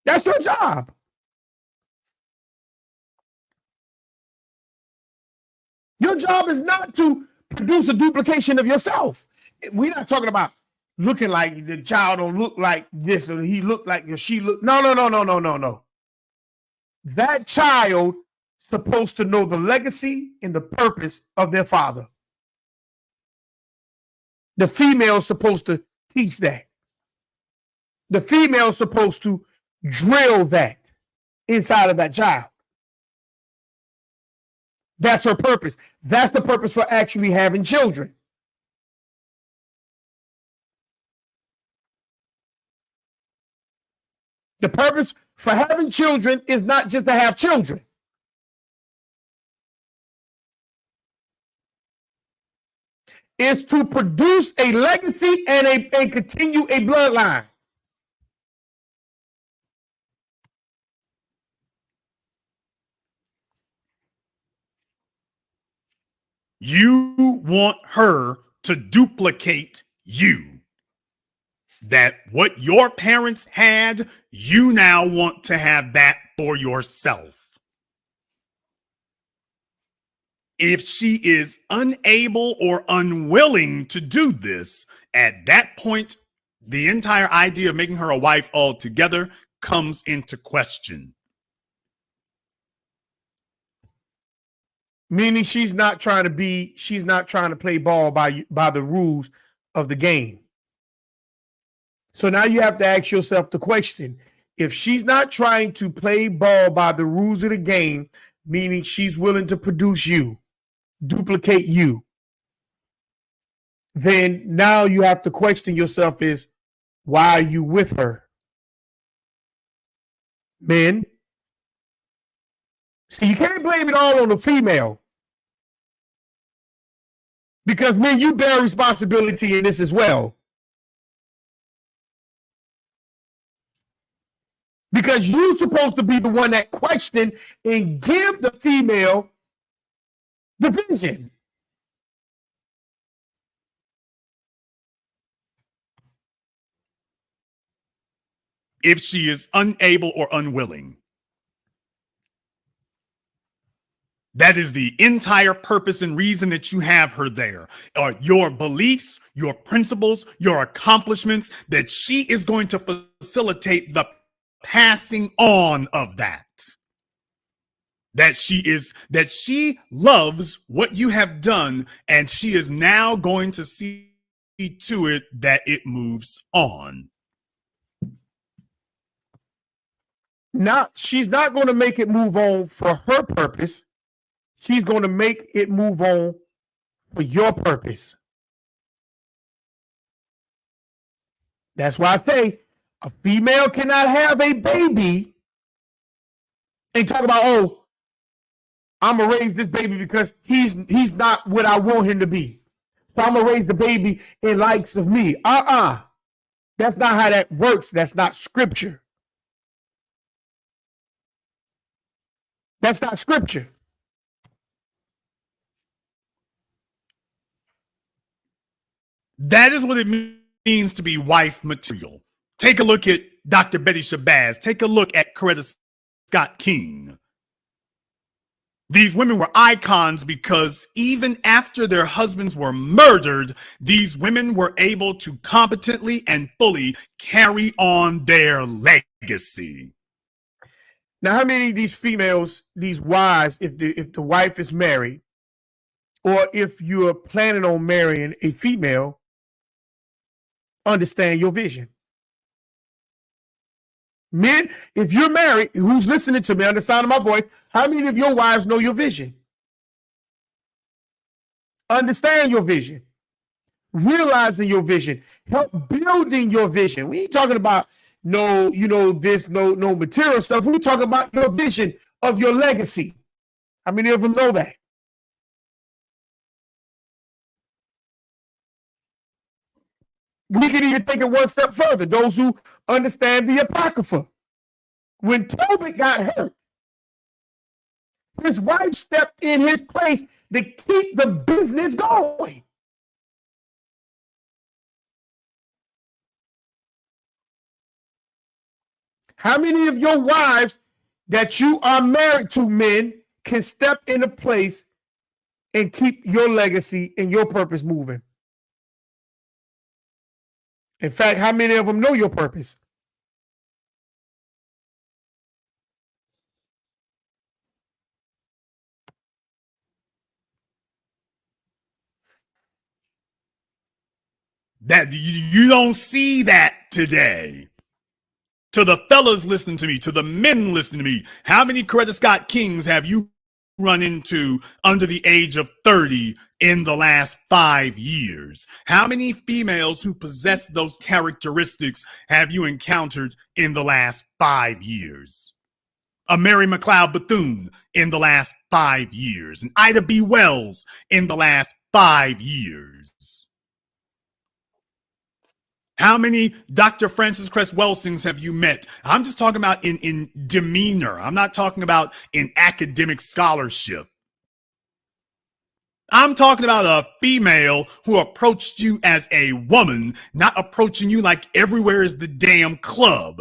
That's your job. Your job is not to produce a duplication of yourself. We're not talking about looking like the child don't look like this or he look like or she look. No. That child supposed to know the legacy and the purpose of their father. The female supposed to teach that. The female supposed to drill that inside of that child. That's her purpose. That's the purpose for actually having children. The purpose for having children is not just to have children. It's to produce a legacy and continue a bloodline. You want her to duplicate you. That what your parents had, you now want to have that for yourself. If she is unable or unwilling to do this, at that point, the entire idea of making her a wife altogether comes into question. Meaning she's not trying to play ball by the rules of the game. So now you have to ask yourself the question: if she's not trying to play ball by the rules of the game, meaning she's willing to produce you, duplicate you, then now you have to question yourself is, why are you with her? Men. See, you can't blame it all on the female. Because men, you bear responsibility in this as well. Because you're supposed to be the one that question and give the female the vision. If she is unable or unwilling. That is the entire purpose and reason that you have her there. Your beliefs, your principles, your accomplishments, that she is going to facilitate the passing on of that. That she loves what you have done, and she is now going to see to it that it moves on. She's not going to make it move on for her purpose. She's going to make it move on for your purpose. That's why I say a female cannot have a baby and talk about, oh, I'm going to raise this baby because he's not what I want him to be. So I'm going to raise the baby in likes of me. That's not how that works. That's not scripture. That's not scripture. That is what it means to be wife material. Take a look at Dr. Betty Shabazz. Take a look at Coretta Scott King. These women were icons because even after their husbands were murdered, these women were able to competently and fully carry on their legacy. Now, how many of these females, these wives, if the wife is married, or if you're planning on marrying a female, understand your vision? Men, if you're married, who's listening to me on the sound of my voice, how many of your wives know your vision? Understand your vision. Realizing your vision. Help building your vision. We ain't talking about no material stuff. We're talking about your vision of your legacy. How many of them know that? We can even take it one step further. Those who understand the Apocrypha. When Tobit got hurt, His wife stepped in his place to keep the business going. How many of your wives that you are married to, men, can step into place and keep your legacy and your purpose moving? In fact, how many of them know your purpose? That you don't see that today. To the fellas listening to me, to the men listening to me, how many Coretta Scott Kings have you run into under the age of 30 in the last 5 years? How many females who possess those characteristics have you encountered in the last 5 years? A Mary McLeod Bethune in the last 5 years, and Ida B. Wells in the last 5 years. How many Dr. Francis Cress Welsings have you met? I'm just talking about in demeanor. I'm not talking about in academic scholarship. I'm talking about a female who approached you as a woman, not approaching you like everywhere is the damn club.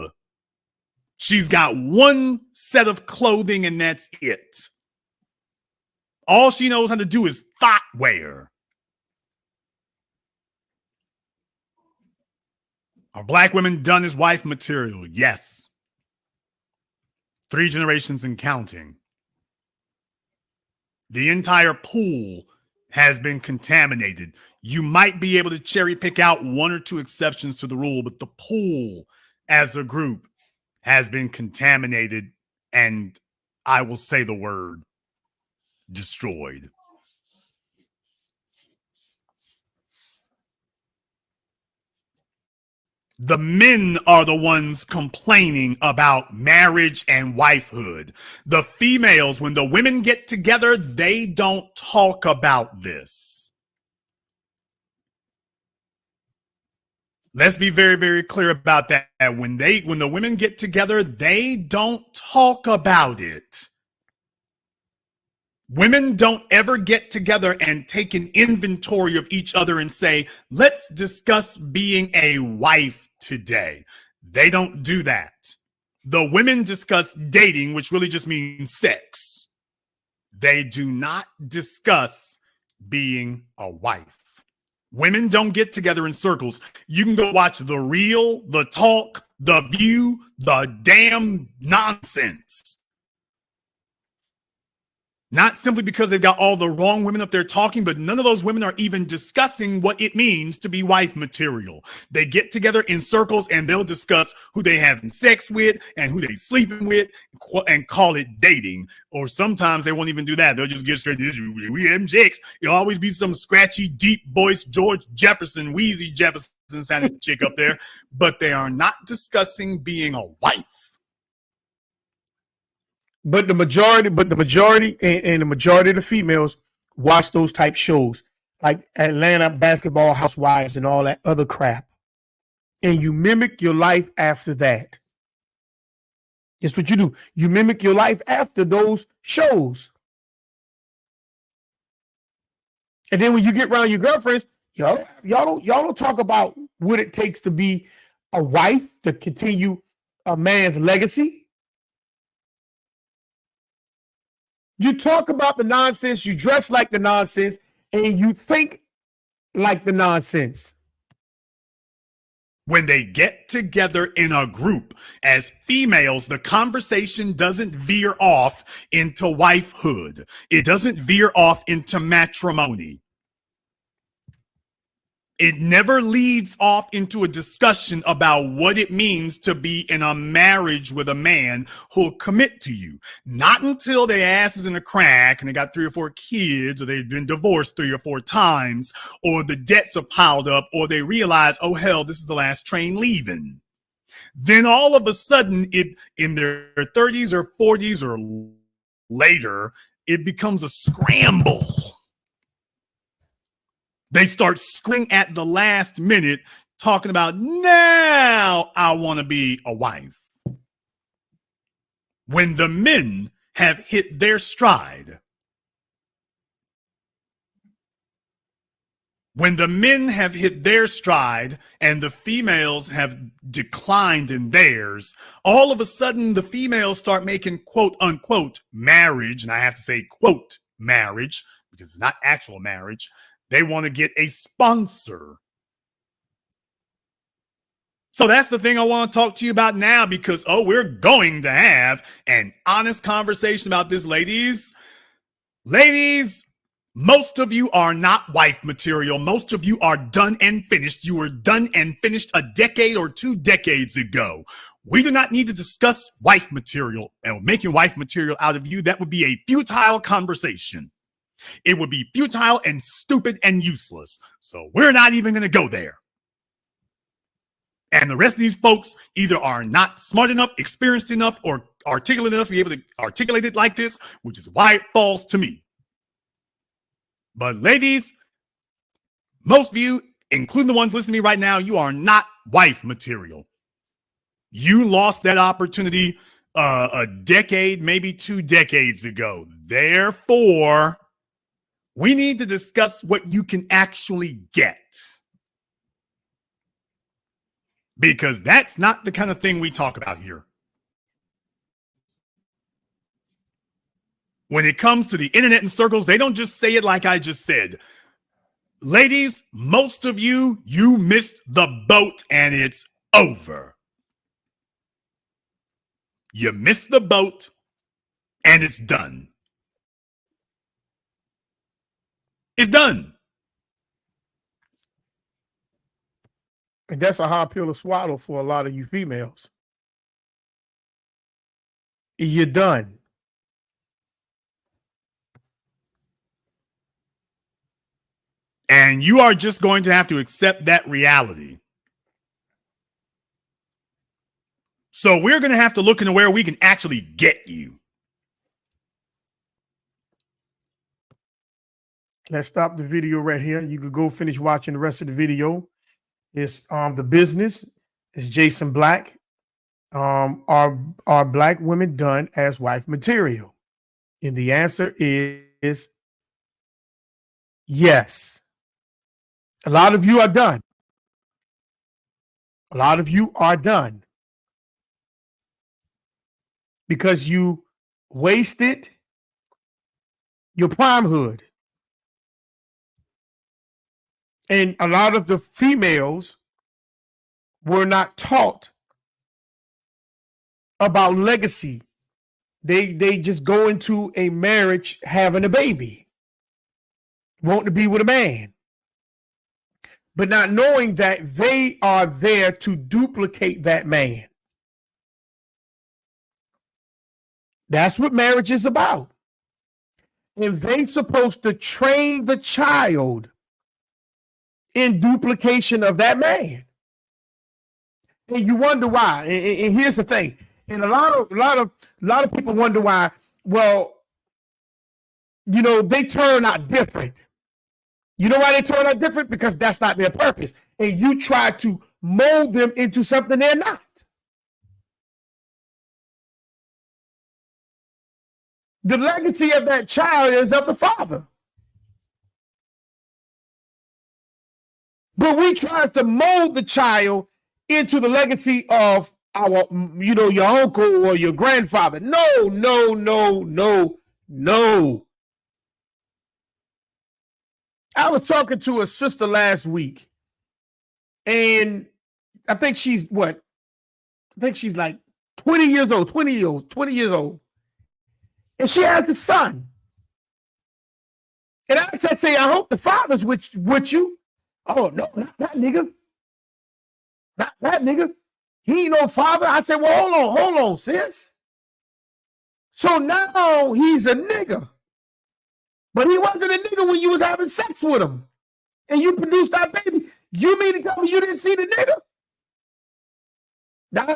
She's got one set of clothing and that's it. All she knows how to do is thought wear. Are black women done as wife material? Yes. 3 generations and counting. The entire pool has been contaminated. You might be able to cherry pick out 1 or 2 exceptions to the rule, but the pool as a group has been contaminated, and I will say the word, destroyed. The men are the ones complaining about marriage and wifehood. The females, when the women get together, they don't talk about this. Let's be very, very clear about that. When the women get together, they don't talk about it. Women don't ever get together and take an inventory of each other and say, let's discuss being a wife today. They don't do that. The women discuss dating, which really just means sex. They do not discuss being a wife. Women don't get together in circles. You can go watch The Real, The Talk, The View, the damn nonsense. Not simply because they've got all the wrong women up there talking, but none of those women are even discussing what it means to be wife material. They get together in circles and they'll discuss who they having sex with and who they sleeping with and call it dating. Or sometimes they won't even do that. They'll just get straight to this. We having sex. It'll always be some scratchy, deep voice, George Jefferson, Wheezy Jefferson sounding chick up there. But they are not discussing being a wife. But the majority and the majority of the females watch those type shows like Atlanta Basketball Housewives and all that other crap. And you mimic your life after that. That's what you do. You mimic your life after those shows. And then when you get around your girlfriends, y'all don't talk about what it takes to be a wife to continue a man's legacy. You talk about the nonsense, you dress like the nonsense, and you think like the nonsense. When they get together in a group as females, the conversation doesn't veer off into wifehood. It doesn't veer off into matrimony. It never leads off into a discussion about what it means to be in a marriage with a man who'll commit to you. Not until their ass is in a crack and they got 3 or 4 kids, or they've been divorced 3 or 4 times, or the debts are piled up, or they realize, oh hell, this is the last train leaving. Then all of a sudden, in their 30s or 40s or later, it becomes a scramble. They start screaming at the last minute, talking about, now I want to be a wife. When the men have hit their stride, when the men have hit their stride and the females have declined in theirs, all of a sudden the females start making quote unquote marriage, and I have to say quote marriage because it's not actual marriage. They want to get a sponsor. So that's the thing I want to talk to you about now, because, we're going to have an honest conversation about this, ladies. Ladies, most of you are not wife material. Most of you are done and finished. You were done and finished a decade or 2 decades ago. We do not need to discuss wife material and making wife material out of you. That would be a futile conversation. It would be futile and stupid and useless. So we're not even going to go there. And the rest of these folks either are not smart enough, experienced enough, or articulate enough to be able to articulate it like this, which is why it falls to me. But ladies, most of you, including the ones listening to me right now, you are not wife material. You lost that opportunity a decade, maybe 2 decades ago. Therefore, we need to discuss what you can actually get. Because that's not the kind of thing we talk about here. When it comes to the internet and circles, they don't just say it like I just said. Ladies, most of you, you missed the boat and it's over. You missed the boat and it's done. It's done. And that's a hard pill to swallow for a lot of you females. You're done. And you are just going to have to accept that reality. So we're going to have to look into where we can actually get you. Let's stop the video right here. You could go finish watching the rest of the video. It's The Business. It's Jason Black. Are black women done as wife material? And the answer is yes. A lot of you are done. A lot of you are done because you wasted your primehood. And a lot of the females were not taught about legacy. They just go into a marriage having a baby, wanting to be with a man, but not knowing that they are there to duplicate that man. That's what marriage is about. And they're supposed to train the child in duplication of that man. And you wonder why. And here's the thing. And a lot of people wonder why. Well, they turn out different. You know why they turn out different? Because that's not their purpose. And you try to mold them into something they're not. The legacy of that child is of the father. But we try to mold the child into the legacy of your uncle or your grandfather. No. I was talking to a sister last week, and I think she's like 20 years old. And she has a son. And I say, I hope the father's with you. Oh, no, not that nigga. Not that nigga. He ain't no father. I said, well, hold on, sis. So now he's a nigga. But he wasn't a nigga when you was having sex with him. And you produced that baby. You mean to tell me you didn't see the nigga?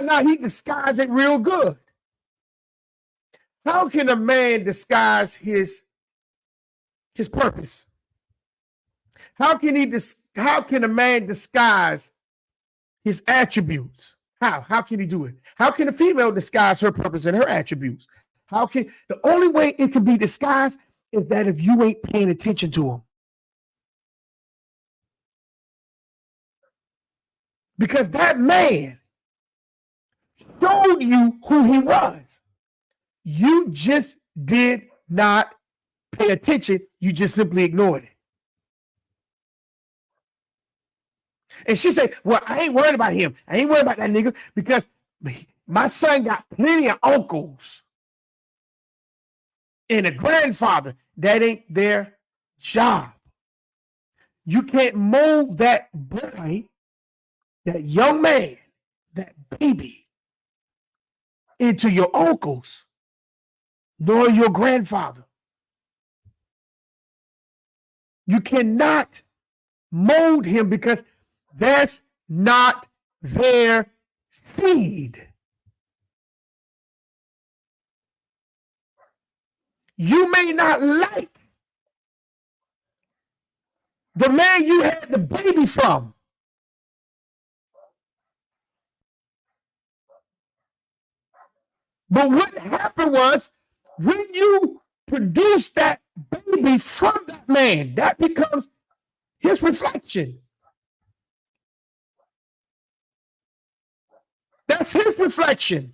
Now he disguised it real good. How can a man disguise his purpose? How can a man disguise his attributes? How can he do it? How can a female disguise her purpose and her attributes? How can the only way it can be disguised is that if you ain't paying attention to him. Because that man showed you who he was. You just did not pay attention. You just simply ignored it. And she said, well, I ain't worried about him. I ain't worried about that nigga because my son got plenty of uncles and a grandfather. That ain't their job. You can't mold that boy, that young man, that baby into your uncles, nor your grandfather. You cannot mold him because that's not their seed. You may not like the man you had the baby from. But what happened was when you produce that baby from that man, that becomes his reflection. That's his reflection.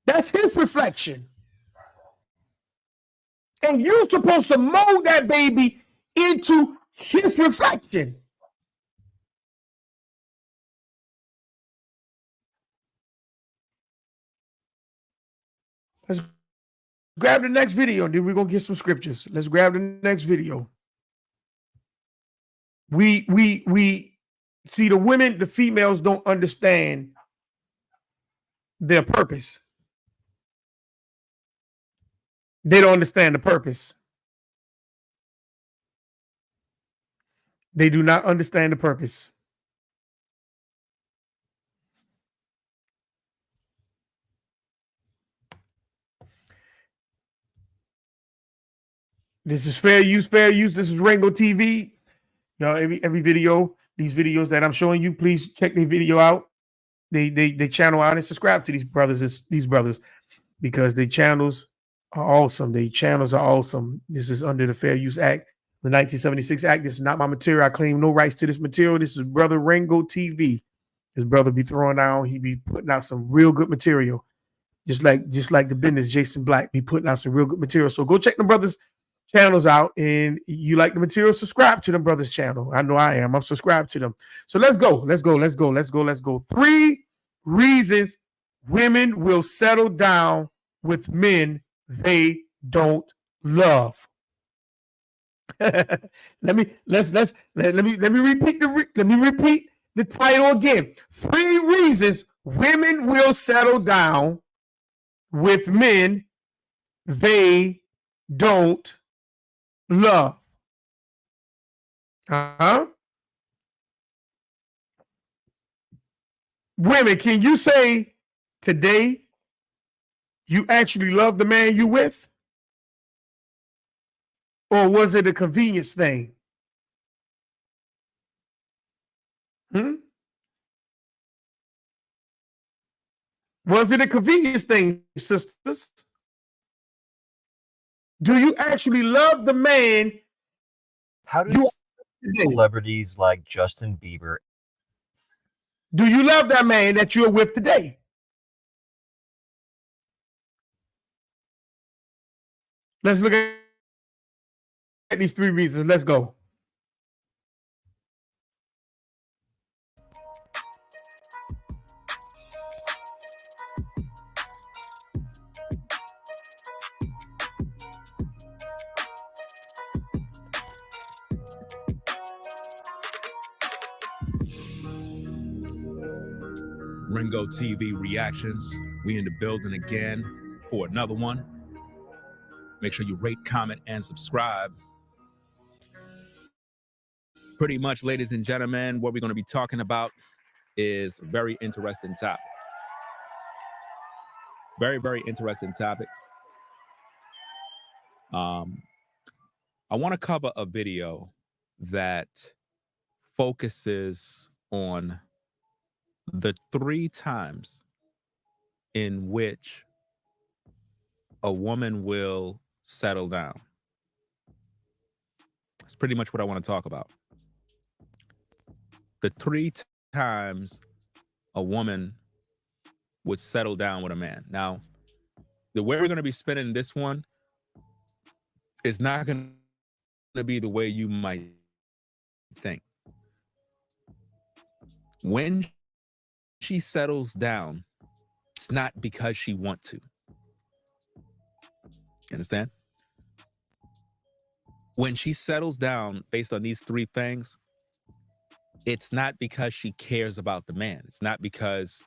That's his reflection. And you're supposed to mold that baby into his reflection. Let's grab the next video, and then we're going to get some scriptures. Let's grab the next video. We see the women, the females don't understand their purpose. They don't understand the purpose. They do not understand the purpose. This is fair use, fair use. This is Rango TV. Y'all, every video, these videos that I'm showing you, please check the video out. They channel out and subscribe to these brothers, because the channels are awesome. The channels are awesome. This is under the Fair Use Act, the 1976 Act. This is not my material. I claim no rights to this material. This is Brother Rango TV. His brother be throwing down. He be putting out some real good material. Just like the business, Jason Black be putting out some real good material. So go check the brothers' channels out, and you like the material, subscribe to the brothers' channel. I know I am. I'm subscribed to them. So let's go. 3 reasons women will settle down with men they don't love. let me repeat the title again. 3 reasons women will settle down with men they don't love. Women, can you say today you actually love the man you with? Or was it a convenience thing? Was it a convenience thing, sisters? Do you actually love the man? How do celebrities like Justin Bieber? Do you love that man that you're with today? Let's look at these 3 reasons. Let's go. Ringo TV reactions. We in the building again for another one. Make sure you rate, comment, and subscribe. Pretty much, ladies and gentlemen, what we're going to be talking about is a very interesting topic. Very, very interesting topic. I want to cover a video that focuses on the 3 times in which a woman will settle down. That's pretty much what I want to talk about. The 3 times a woman would settle down with a man. Now, the way we're going to be spinning this one is not going to be the way you might think. When she settles down, it's not because she wants to. You understand? When she settles down based on these 3 things, it's not because she cares about the man. It's not because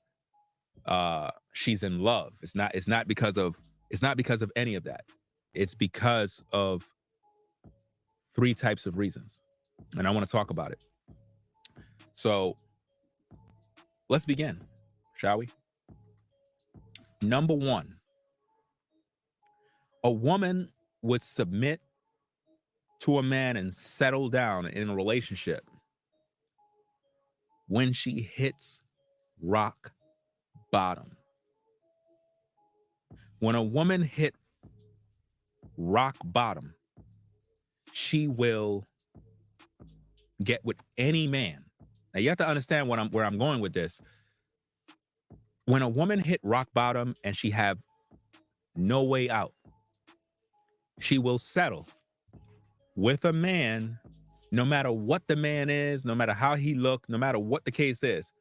she's in love. It's not because of any of that. It's because of 3 types of reasons. And I want to talk about it. So let's begin, shall we? Number 1, a woman would submit to a man and settle down in a relationship when she hits rock bottom. When a woman hit rock bottom, she will get with any man. Now you have to understand where I'm going with this. When a woman hit rock bottom and she have no way out, she will settle with a man, no matter what the man is, no matter how he look, no matter what the case is.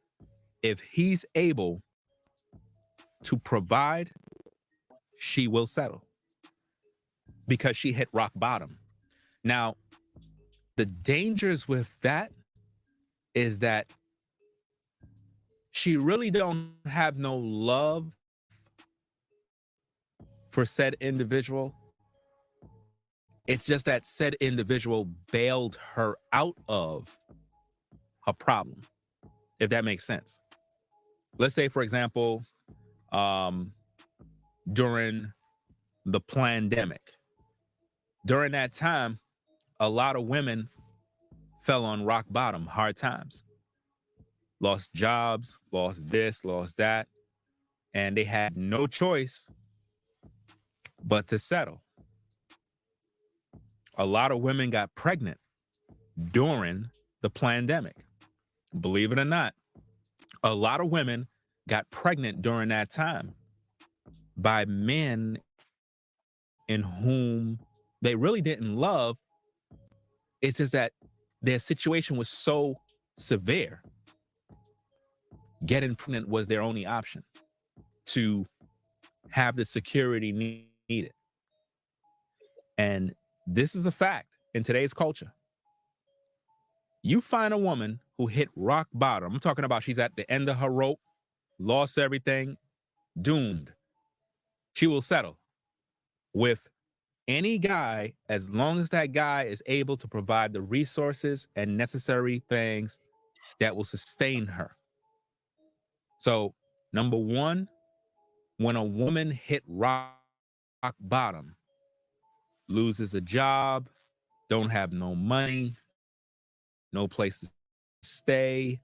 If he's able to provide, she will settle because she hit rock bottom. Now, the dangers with that is that she really don't have no love for said individual. It's just that said individual bailed her out of her problem, if that makes sense. Let's say, for example, during the pandemic, during that time, a lot of women fell on rock bottom, hard times, lost jobs, lost this, lost that, and they had no choice but to settle. A lot of women got pregnant during the pandemic. Believe it or not, a lot of women got pregnant during that time by men in whom they really didn't love. It's just that their situation was so severe. Getting pregnant was their only option to have the security needed. And this is a fact in today's culture. You find a woman who hit rock bottom. I'm talking about she's at the end of her rope, lost everything, doomed. She will settle with any guy as long as that guy is able to provide the resources and necessary things that will sustain her. So, number 1, when a woman hit rock bottom, loses a job, don't have no money, no place to stay,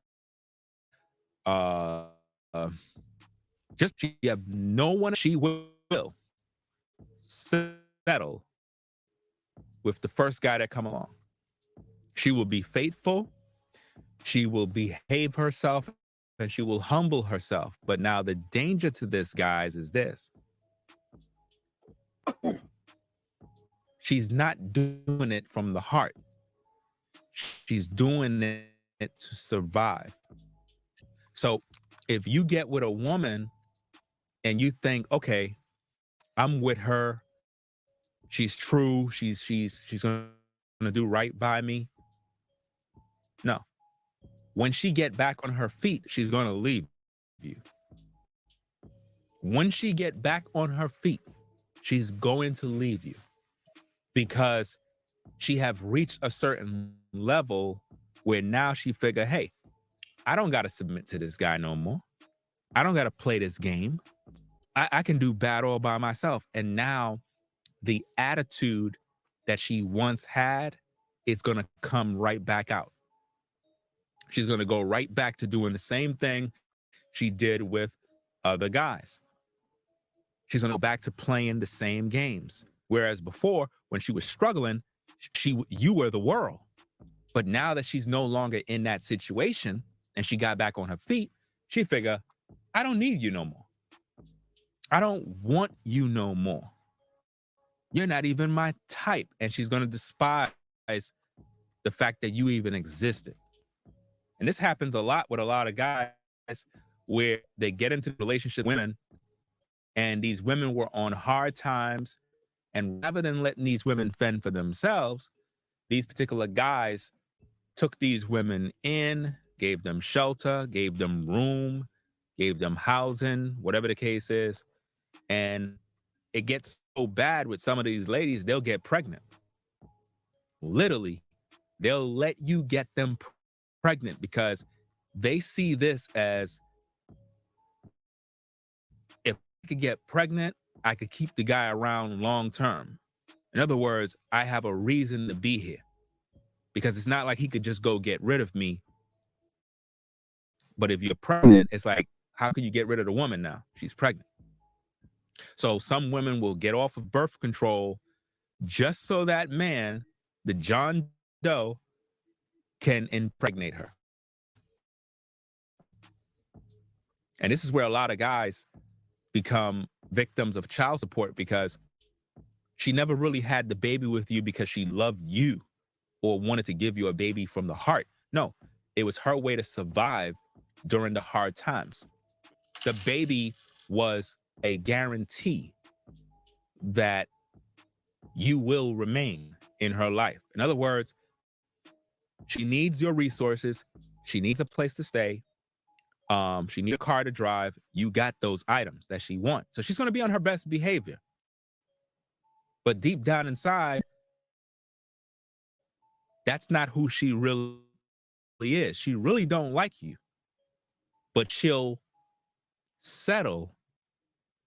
just she have no one, she will settle with the first guy that come along. She will be faithful, she will behave herself, and she will humble herself. But now the danger to this, guys, is this. She's not doing it from the heart. She's doing it to survive. So if you get with a woman and you think, okay, I'm with her, she's true, she's gonna do right by me. No. When she get back on her feet, she's gonna leave you. When she get back on her feet, she's going to leave you because she have reached a certain level where now she figure, hey, I don't got to submit to this guy no more. I don't got to play this game. I can do battle by myself. And now the attitude that she once had is going to come right back out. She's going to go right back to doing the same thing she did with other guys. She's going to go back to playing the same games. Whereas before, when she was struggling, you were the world. But now that she's no longer in that situation and she got back on her feet, she figure, I don't need you no more. I don't want you no more. You're not even my type. And she's going to despise the fact that you even existed. And this happens a lot with a lot of guys where they get into relationship with women and these women were on hard times. And rather than letting these women fend for themselves, these particular guys took these women in, gave them shelter, gave them room, gave them housing, whatever the case is. And it gets so bad with some of these ladies, they'll get pregnant. Literally, they'll let you get them pregnant because they see this as, if I could get pregnant, I could keep the guy around long term. In other words, I have a reason to be here because it's not like he could just go get rid of me. But if you're pregnant, it's like, how can you get rid of the woman now? She's pregnant. So some women will get off of birth control just so that man, the John Doe, can impregnate her. And this is where a lot of guys become victims of child support because she never really had the baby with you because she loved you or wanted to give you a baby from the heart. No, it was her way to survive during the hard times. The baby was a guarantee that you will remain in her life. In other words, she needs your resources. She needs a place to stay. She needs a car to drive. You got those items that she wants. So she's going to be on her best behavior. But deep down inside, that's not who she really is. She really don't like you. But she'll settle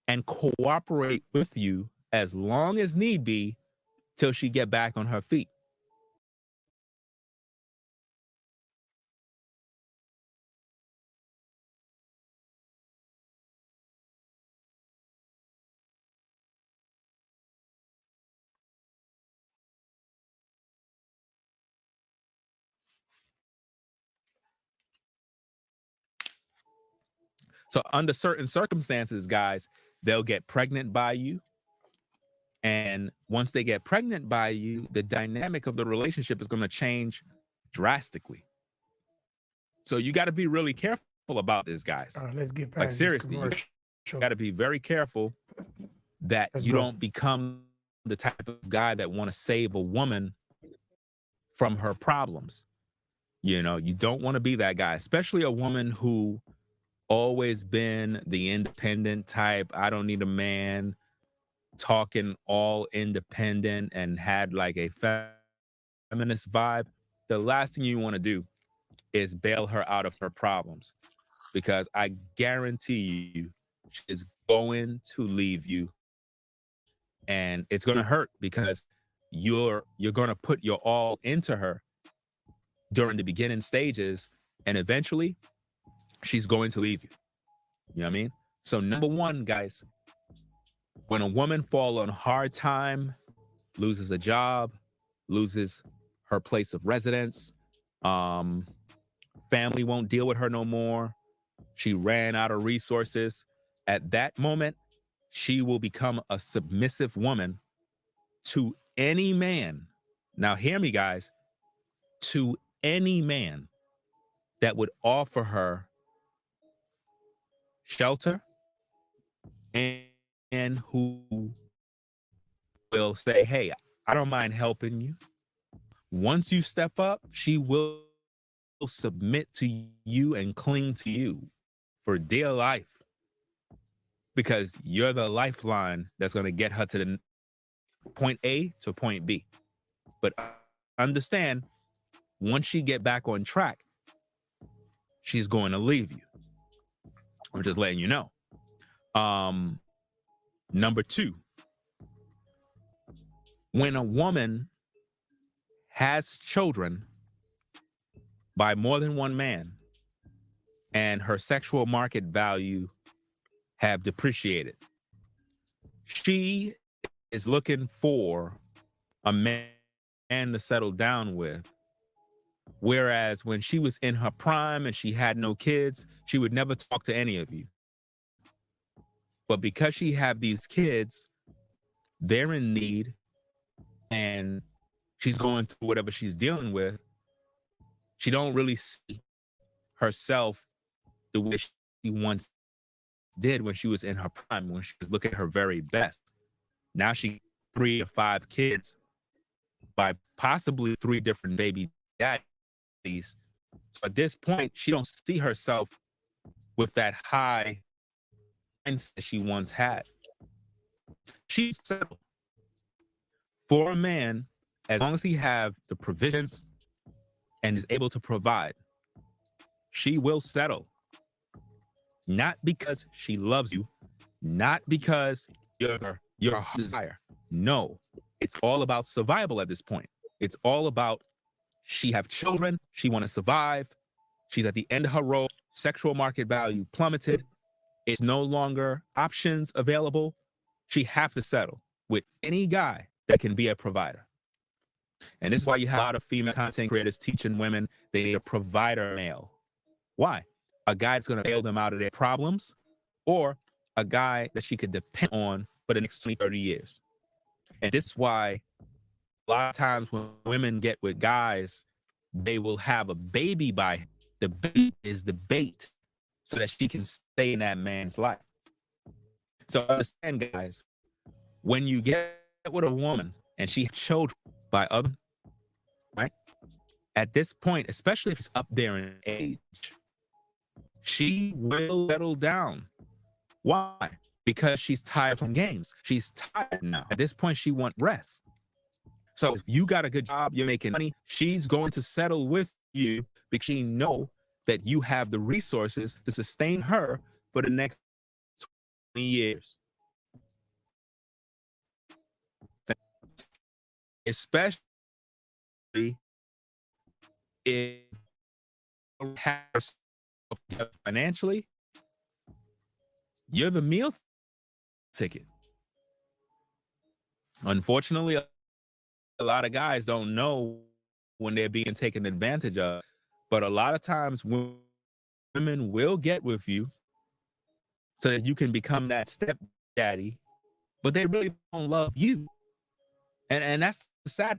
and cooperate with you as long as need be till she get back on her feet. So under certain circumstances, guys, they'll get pregnant by you. And once they get pregnant by you, the dynamic of the relationship is going to change drastically. So you got to be really careful about this, guys. Let's get past like seriously, you got to be very careful that you don't become the type of guy that want to save a woman from her problems. You know, you don't want to be that guy, especially a woman who always been the independent type. I don't need a man, talking all independent and had like a feminist vibe. The last thing you want to do is bail her out of her problems, because I guarantee you she's going to leave you, and it's going to hurt because you're going to put your all into her during the beginning stages, and eventually she's going to leave you. You know what I mean? So number one, guys, when a woman falls on hard time, loses a job, loses her place of residence, family won't deal with her no more, she ran out of resources, at that moment, she will become a submissive woman to any man. Now, hear me, guys, to any man that would offer her shelter and who will say, hey, I don't mind helping you. Once you step up, she will submit to you and cling to you for dear life, because you're the lifeline that's going to get her to the point A to point B. But understand, once she get back on track, she's going to leave you. I'm just letting you know. Number two, when a woman has children by more than one man, and her sexual market value have depreciated. She is looking for a man to settle down with. Whereas when she was in her prime and she had no kids, she would never talk to any of you. But because she have these kids, they're in need, and she's going through whatever she's dealing with. She don't really see herself the way she once did when she was in her prime, when she was looking at her very best. Now she 3 to 5 kids by possibly 3 different baby daddies. So at this point, she don't see herself with that high mindset she once had. She's settled for a man as long as he have the provisions and is able to provide. She will settle, not because she loves you, not because you're her desire. No, it's all about survival at this point. It's all about she have children, she want to survive. She's at the end of her rope. Sexual market value plummeted. It's no longer options available. She have to settle with any guy that can be a provider. And this is why you have a lot of female content creators teaching women they need a provider male. Why? A guy that's going to bail them out of their problems, or a guy that she could depend on for the next 20, 30 years. And this is why a lot of times when women get with guys, they will have a baby by him. The baby is the bait so that she can stay in that man's life. So understand, guys, when you get with a woman and she has children by other, right? At this point, especially if it's up there in age, she will settle down. Why? Because she's tired from games. She's tired now. At this point, she wants rest. So if you got a good job, you're making money, she's going to settle with you because she knows that you have the resources to sustain her for the next 20 years. Especially if you have financially, you're the meal ticket. Unfortunately, a lot of guys don't know when they're being taken advantage of, but a lot of times women will get with you so that you can become that stepdaddy, but they really don't love you. And that's the sad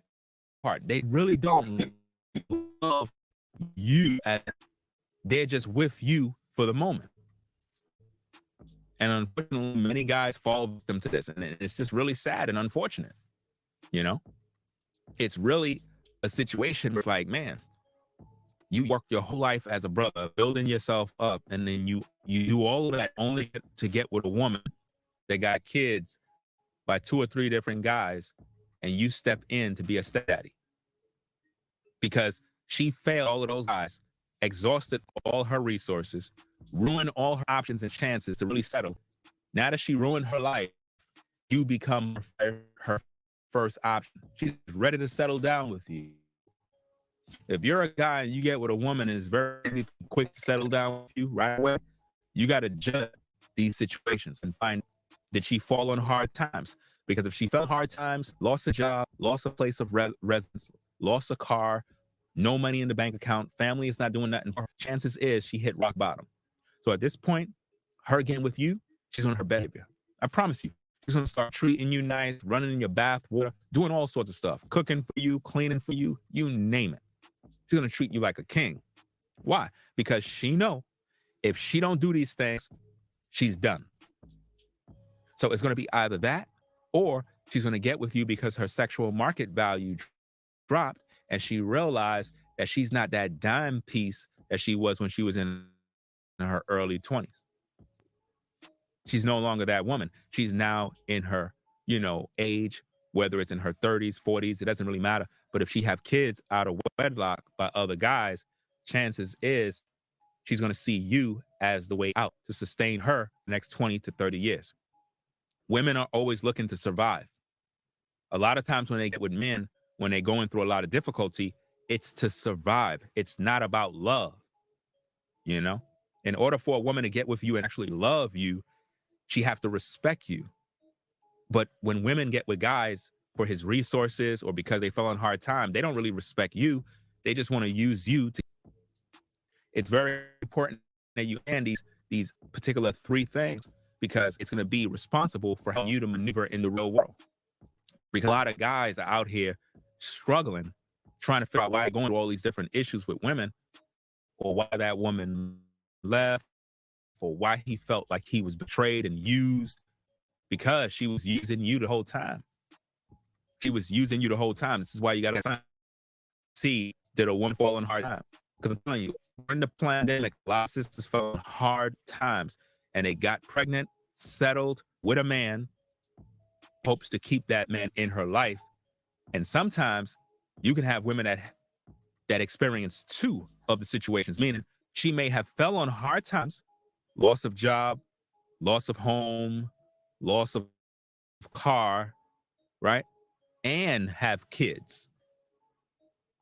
part. They really don't love you. They're just with you for the moment. And unfortunately, many guys fall victim to this. And it's just really sad and unfortunate. You know, it's really a situation where it's like, man, you worked your whole life as a brother, building yourself up, and then you do all of that only to get with a woman that got kids by 2 or 3 different guys, and you step in to be a stepdaddy. Because she failed all of those guys, exhausted all her resources, ruined all her options and chances to really settle. Now that she ruined her life, you become her first option. She's ready to settle down with you. If you're a guy and you get with a woman and is very quick to settle down with you right away, you got to judge these situations and find, did she fall on hard times? Because if she fell on hard times, lost a job, lost a place of residence, lost a car, no money in the bank account, family is not doing nothing, chances is she hit rock bottom. So at this point, her getting with you, she's on her behavior. I promise you. She's going to start treating you nice, running in your bath water, doing all sorts of stuff, cooking for you, cleaning for you, you name it. She's going to treat you like a king. Why? Because she know if she don't do these things, she's done. So it's going to be either that, or she's going to get with you because her sexual market value dropped and she realized that she's not that dime piece that she was when she was in her early 20s. She's no longer that woman. She's now in her, age, whether it's in her 30s, 40s, it doesn't really matter. But if she have kids out of wedlock by other guys, chances is she's going to see you as the way out to sustain her the next 20 to 30 years. Women are always looking to survive. A lot of times when they get with men, when they're going through a lot of difficulty, it's to survive. It's not about love, In order for a woman to get with you and actually love you, she have to respect you. But when women get with guys for his resources or because they fell on hard time, they don't really respect you. They just want to use you to. It's very important that you end these particular 3 things, because it's going to be responsible for helping you to maneuver in the real world. Because a lot of guys are out here struggling, trying to figure out why they're going through all these different issues with women, or why that woman left, or why he felt like he was betrayed and used, because she was using you the whole time. She was using you the whole time. This is why you got to see, did a woman fall on hard times? Because I'm telling you, during the pandemic, a lot of sisters fell on hard times and they got pregnant, settled with a man, hopes to keep that man in her life. And sometimes you can have women that experience 2 of the situations, meaning she may have fell on hard times, loss of job, loss of home, loss of car, right? And have kids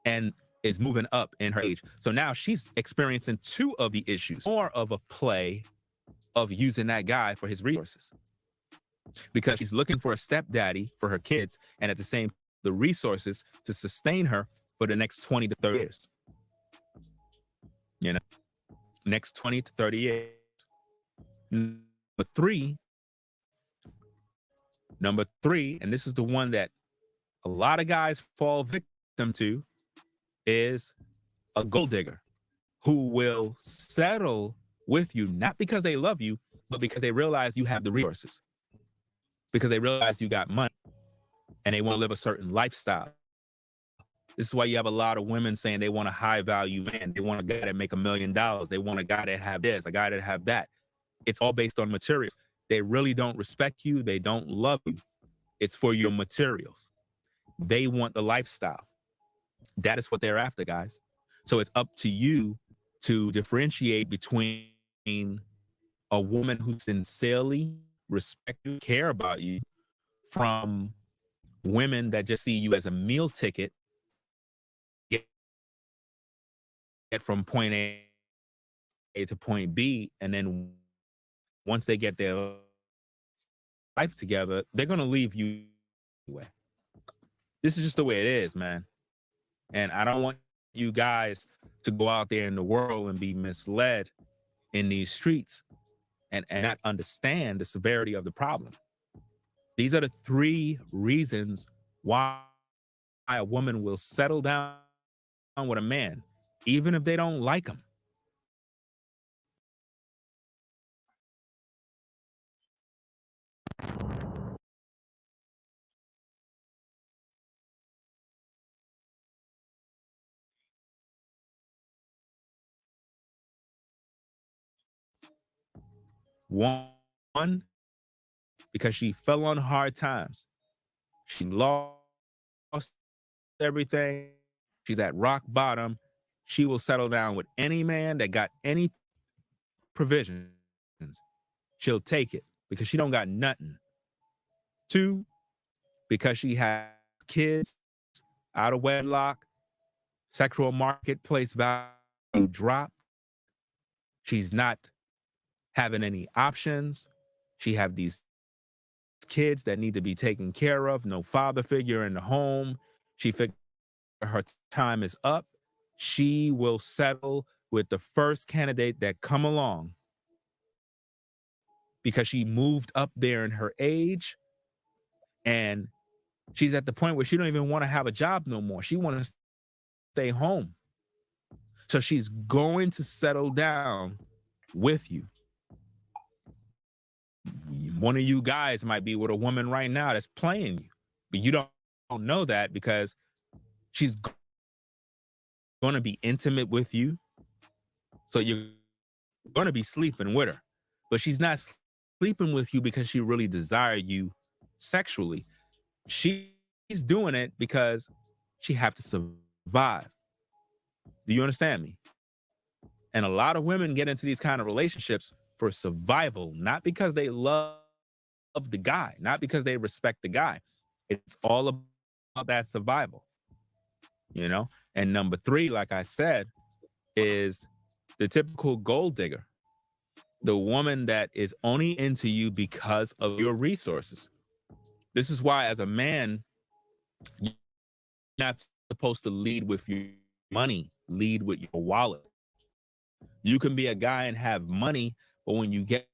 and is moving up in her age. So now she's experiencing 2 of the issues, more of a play of using that guy for his resources, because she's looking for a stepdaddy for her kids, and at the same time, the resources to sustain her for the next 20 to 30 years. You know, next 20 to 30 years. Number three, and this is the one that a lot of guys fall victim to, is a gold digger who will settle with you, not because they love you, but because they realize you have the resources, because they realize you got money and they want to live a certain lifestyle. This is why you have a lot of women saying they want a high value man. They want a guy that make $1 million. They want a guy that have this, a guy that have that. It's all based on materials. They really don't respect you. They don't love you. It's for your materials. They want the lifestyle. That is what they're after, guys. So it's up to you to differentiate between a woman who sincerely respect you, care about you, from women that just see you as a meal ticket, get from point A to point B, and then once they get their life together, they're going to leave you anyway. This is just the way it is, man. And I don't want you guys to go out there in the world and be misled in these streets and not understand the severity of the problem. These are the 3 reasons why a woman will settle down with a man, even if they don't like him. One, because she fell on hard times. She lost everything. She's at rock bottom. She will settle down with any man that got any provisions. She'll take it because she don't got nothing. 2, because she has kids out of wedlock, sexual marketplace value drop. She's not having any options. She have these kids that need to be taken care of, no father figure in the home. She figured her time is up. She will settle with the first candidate that come along because she moved up there in her age, and she's at the point where she don't even want to have a job no more. She wants to stay home. So she's going to settle down with you. One of you guys might be with a woman right now that's playing you, but you don't know that because she's going to be intimate with you. So you're going to be sleeping with her, but she's not sleeping with you because she really desires you sexually. She's doing it because she have to survive. Do you understand me? And a lot of women get into these kind of relationships for survival, not because they love the guy, not because they respect the guy. It's all about that survival, you know? And number 3, like I said, is the typical gold digger. the woman that is only into you because of your resources. This is why, as a man, you're not supposed to lead with your money, lead with your wallet. You can be a guy and have money, but when you get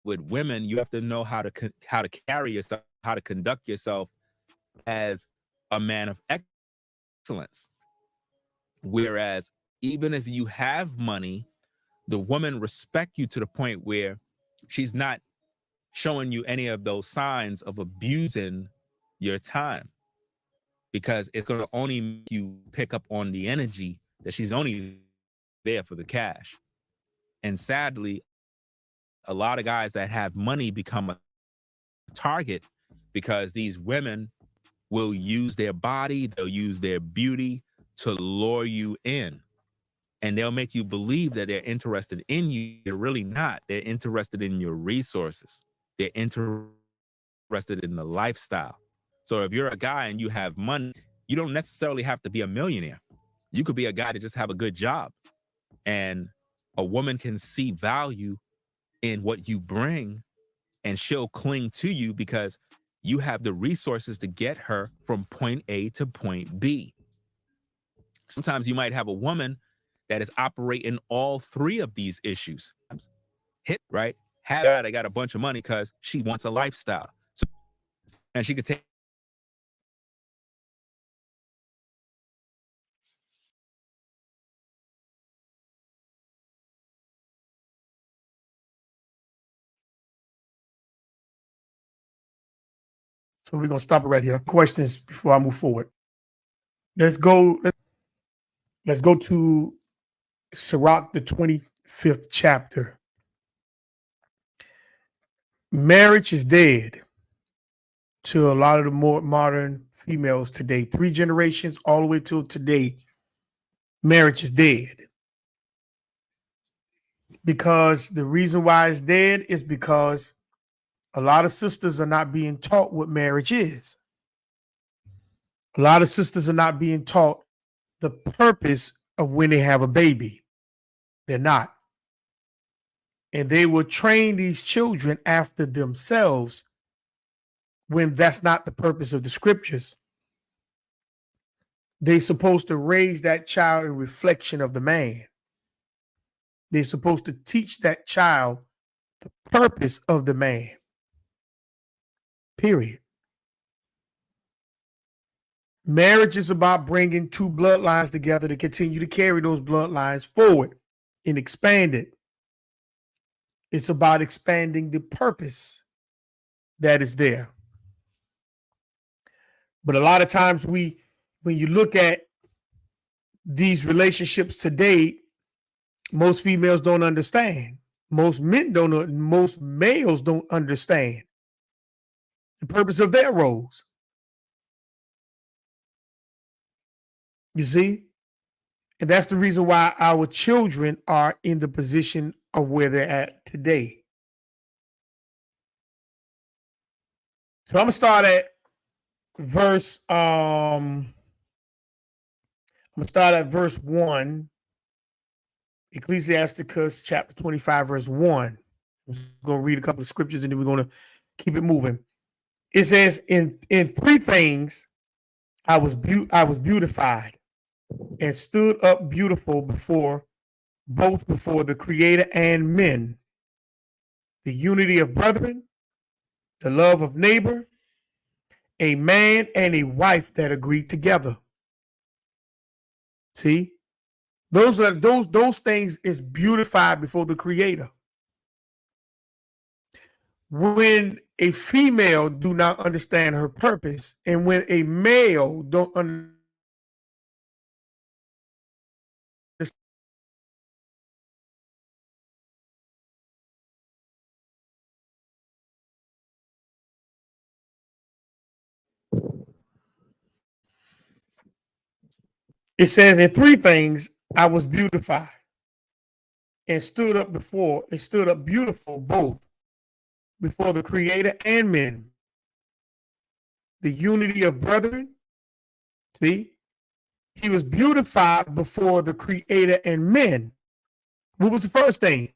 with women, you have to know how to carry yourself, how to conduct yourself as a man of excellence. Whereas even if you have money, the woman respect you to the point where she's not showing you any of those signs of abusing your time, because it's going to only make you pick up on the energy that she's only there for the cash. And sadly, a lot of guys that have money become a target because these women will use their body, they'll use their beauty to lure you in. And they'll make you believe that they're interested in you. They're really not. They're interested in your resources. They're interested in the lifestyle. So if you're a guy and you have money, you don't necessarily have to be a millionaire. You could be a guy that just have a good job. And a woman can see value in what you bring, and she'll cling to you because you have the resources to get her from point A to point B. Sometimes you might have a woman that is operating all three of these issues. Hit, right? Have a guy that got a bunch of money because she wants a lifestyle. So, and she could take. So we're gonna stop it right here. Questions before I move forward. Let's go to Sirach, the 25th chapter. Marriage is dead to a lot of the more modern females today. 3 generations all the way till today, marriage is dead. Because the reason why it's dead is because a lot of sisters are not being taught what marriage is. A lot of sisters are not being taught the purpose of when they have a baby. They're not. And they will train these children after themselves when that's not the purpose of the scriptures. They're supposed to raise that child in reflection of the man. They're supposed to teach that child the purpose of the man. Period. Marriage is about bringing 2 bloodlines together to continue to carry those bloodlines forward and expand it. It's about expanding the purpose that is there. But a lot of times when you look at these relationships today, most females don't understand. Most men don't. Most males don't understand the purpose of their roles. You see? And that's the reason why our children are in the position of where they're at today. So I'm gonna start at verse 1, Ecclesiasticus chapter 25, verse 1. I'm just gonna read a couple of scriptures and then we're gonna keep it moving. It says, in 3 things I was beautified and stood up beautiful before the Creator and men, the unity of brethren, the love of neighbor, a man and a wife that agree together. See, those things is beautified before the Creator. When a female do not understand her purpose, and when a male don't understand, it says, in 3 things I was beautified and stood up beautiful both before the Creator and men, the unity of brethren. See, he was beautified before the Creator and men. What was the first thing?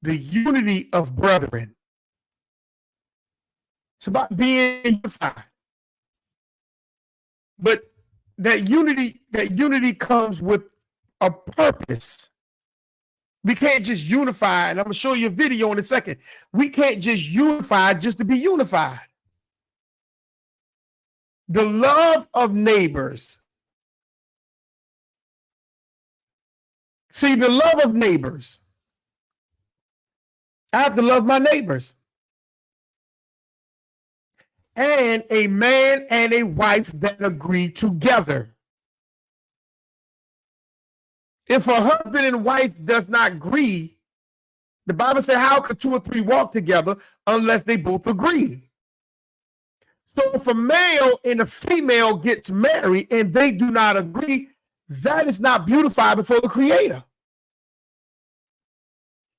the unity of brethren. It's about being unified. But that unity comes with a purpose. We can't just unify, and I'm gonna show you a video in a second. We can't just unify just to be unified. The love of neighbors. See, the love of neighbors. I have to love my neighbors. And a man and a wife that agree together. If a husband and wife does not agree, the Bible says, how could 2 or 3 walk together unless they both agree? So if a male and a female gets married and they do not agree, that is not beautified before the Creator.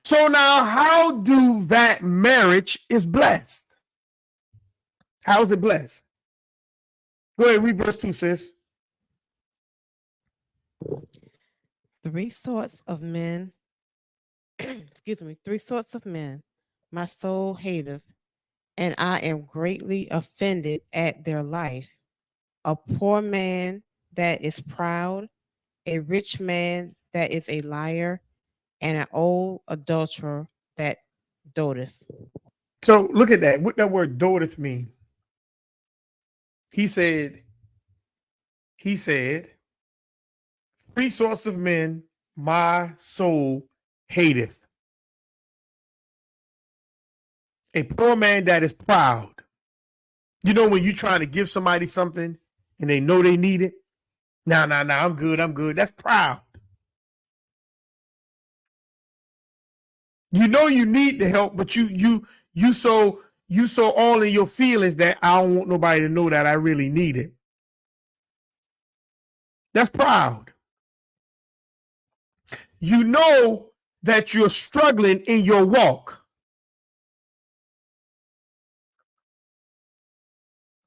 So now, how do that marriage is blessed? How is it blessed? Go ahead, read verse 2, sis. 3 sorts of men, excuse me, 3 sorts of men my soul hateth, and I am greatly offended at their life. A poor man that is proud, a rich man that is a liar, and an old adulterer that doteth. So look at that. What that word doteth mean? He said, 3 sorts of men my soul hateth. A poor man that is proud. You know, when you're trying to give somebody something and they know they need it. Nah, I'm good. That's proud. You know you need the help, but you so all in your feelings that I don't want nobody to know that I really need it. That's proud. You know that you're struggling in your walk,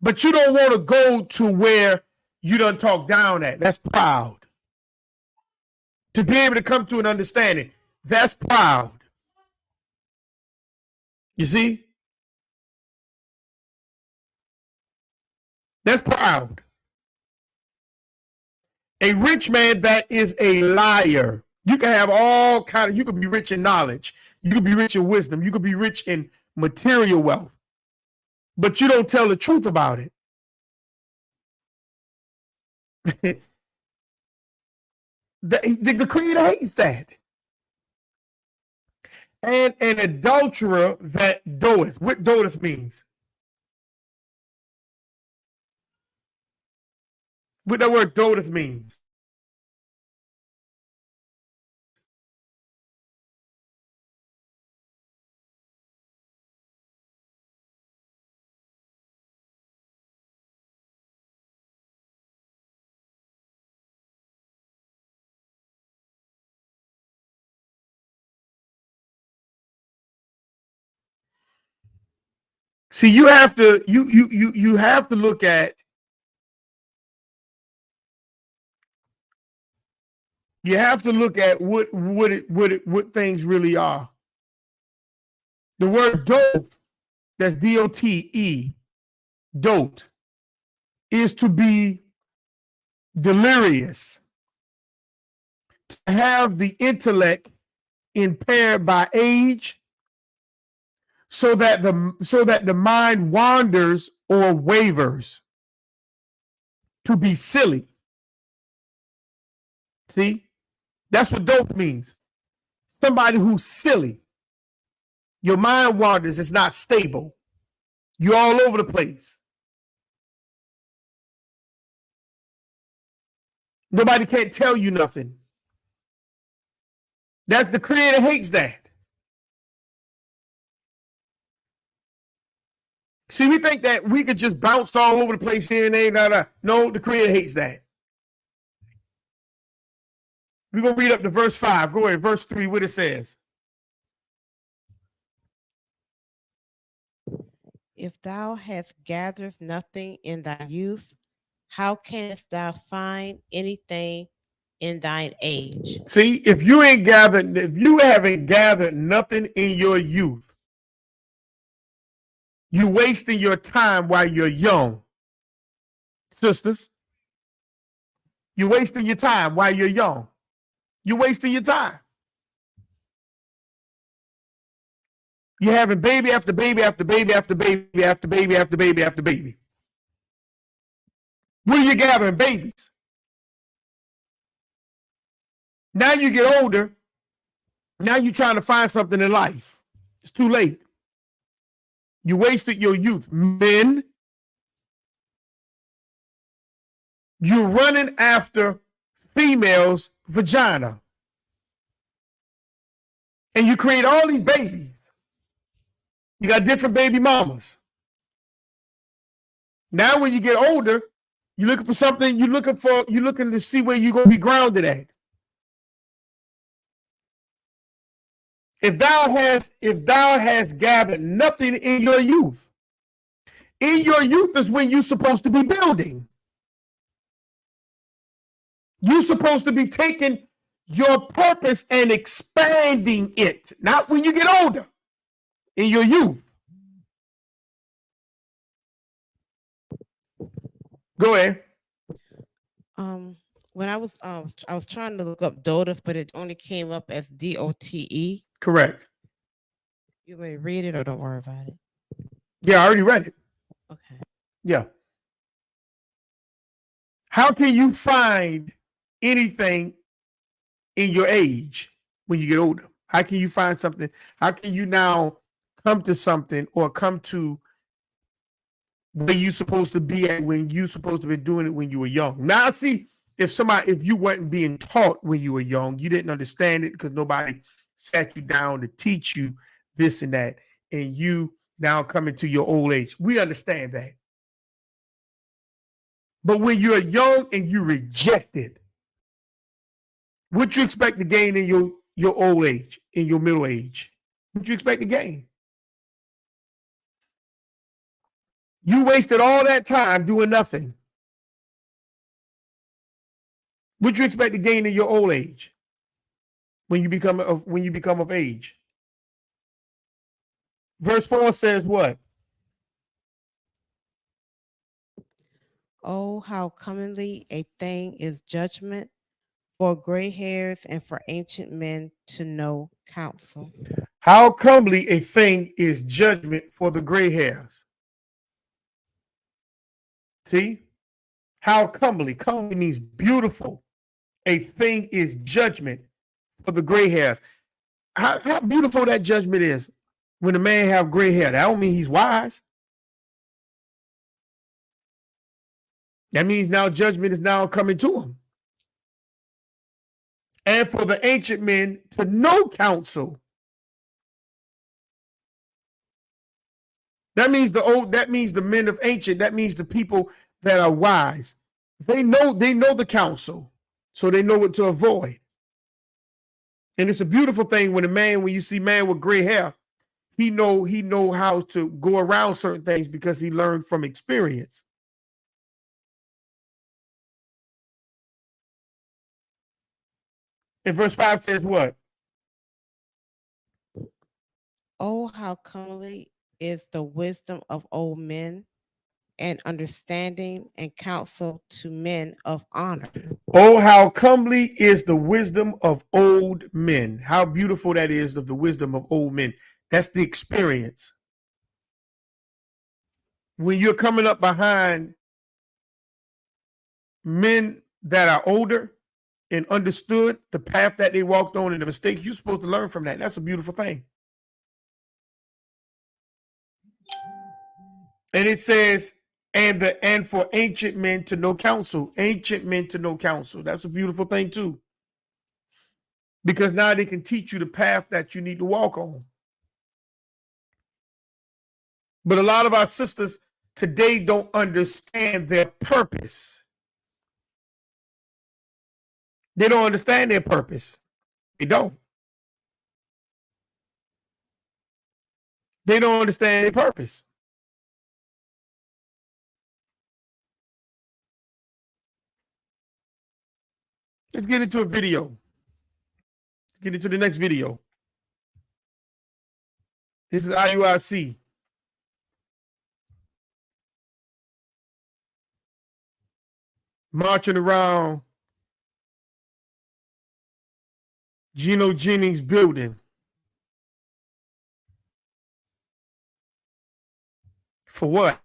but you don't want to go to where you done talk down at. That's proud. To be able to come to an understanding, that's proud. You see? That's proud. A rich man that is a liar. You can have all kind of, you could be rich in knowledge. You could be rich in wisdom. You could be rich in material wealth. But you don't tell the truth about it. the Creator hates that. And an adulterer that doeth. What doeth means? What that word doeth means? See, you have to you have to look at what things really are. The word dote, that's D-O-T-E, dote, is to be delirious, to have the intellect impaired by age, so that the mind wanders or wavers, to be silly. See, that's what dope means. Somebody who's silly. Your mind wanders. It's not stable. You're all over the place. Nobody can't tell you nothing. That's the Creator hates that. See, we think that we could just bounce all over the place here and there. No, the Creator hates that. We're going to read up to verse 5. Go ahead, verse 3, what it says. If thou hast gathered nothing in thy youth, how canst thou find anything in thine age. See, if you haven't gathered nothing in your youth, you're wasting your time while you're young. Sisters, you're wasting your time while you're young. You're wasting your time. You're having baby after baby after baby after baby after baby after baby after baby. What are you gathering? Babies. Now you get older. Now you're trying to find something in life. It's too late. You wasted your youth. Men, you're running after females' vagina. And you create all these babies. You got different baby mamas. Now when you get older, you're looking for something, you're looking to see where you're going to be grounded at. If thou hast gathered nothing in your youth is when you're supposed to be building. You're supposed to be taking your purpose and expanding it, not when you get older, in your youth. Go ahead. When I was trying to look up dotive, but it only came up as DOTE. Correct. You may read it or don't worry about it. Yeah, I already read it. Okay. Yeah. How can you find anything in your age when you get older? How can you find something? How can you now come to something or come to where you're supposed to be at when you're supposed to be doing it when you were young? Now, see, if you weren't being taught when you were young, you didn't understand it because nobody sat you down to teach you this and that, and you now coming to your old age. We understand that. But when you're young and you reject it, what you expect to gain in your old age, in your middle age? What you expect to gain? You wasted all that time doing nothing. What you expect to gain in your old age when you become of age? Verse 4 says what? Oh, how commonly a thing is judgment for gray hairs and for ancient men to know counsel. How comely a thing is judgment for the gray hairs. See? How comely. Comely means beautiful. A thing is judgment for the gray hairs. How beautiful that judgment is when a man have gray hair. That don't mean he's wise. That means now judgment is now coming to him. And for the ancient men to know counsel. That means the men of ancient, that means the people that are wise. They know the counsel, so they know what to avoid. And it's a beautiful thing when you see man with gray hair, he know how to go around certain things because he learned from experience. And verse 5 says what? Oh, how comely is the wisdom of old men, and understanding and counsel to men of honor. Oh, how comely is the wisdom of old men. How beautiful that is, of the wisdom of old men. That's the experience. When you're coming up behind men that are older and understood the path that they walked on and the mistakes, you're supposed to learn from that. That's a beautiful thing. And it says, and for ancient men to know counsel. Ancient men to know counsel. That's a beautiful thing too. Because now they can teach you the path that you need to walk on. But a lot of our sisters today don't understand their purpose. They don't understand their purpose. They don't. They don't understand their purpose. Let's get into a video. Let's get into the next video. This is IUIC. Marching around Geno Jennings' building. For what?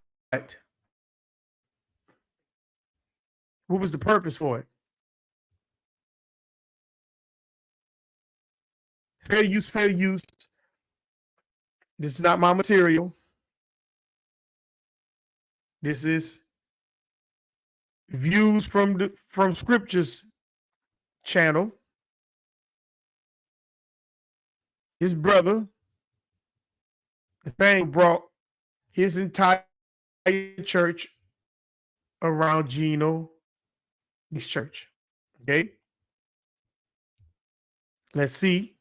What was the purpose for it? Fair use, fair use. This is not my material. This is views from Scripture's channel. His brother, Nathaniel, brought his entire church around Geno, his church. Okay. Let's see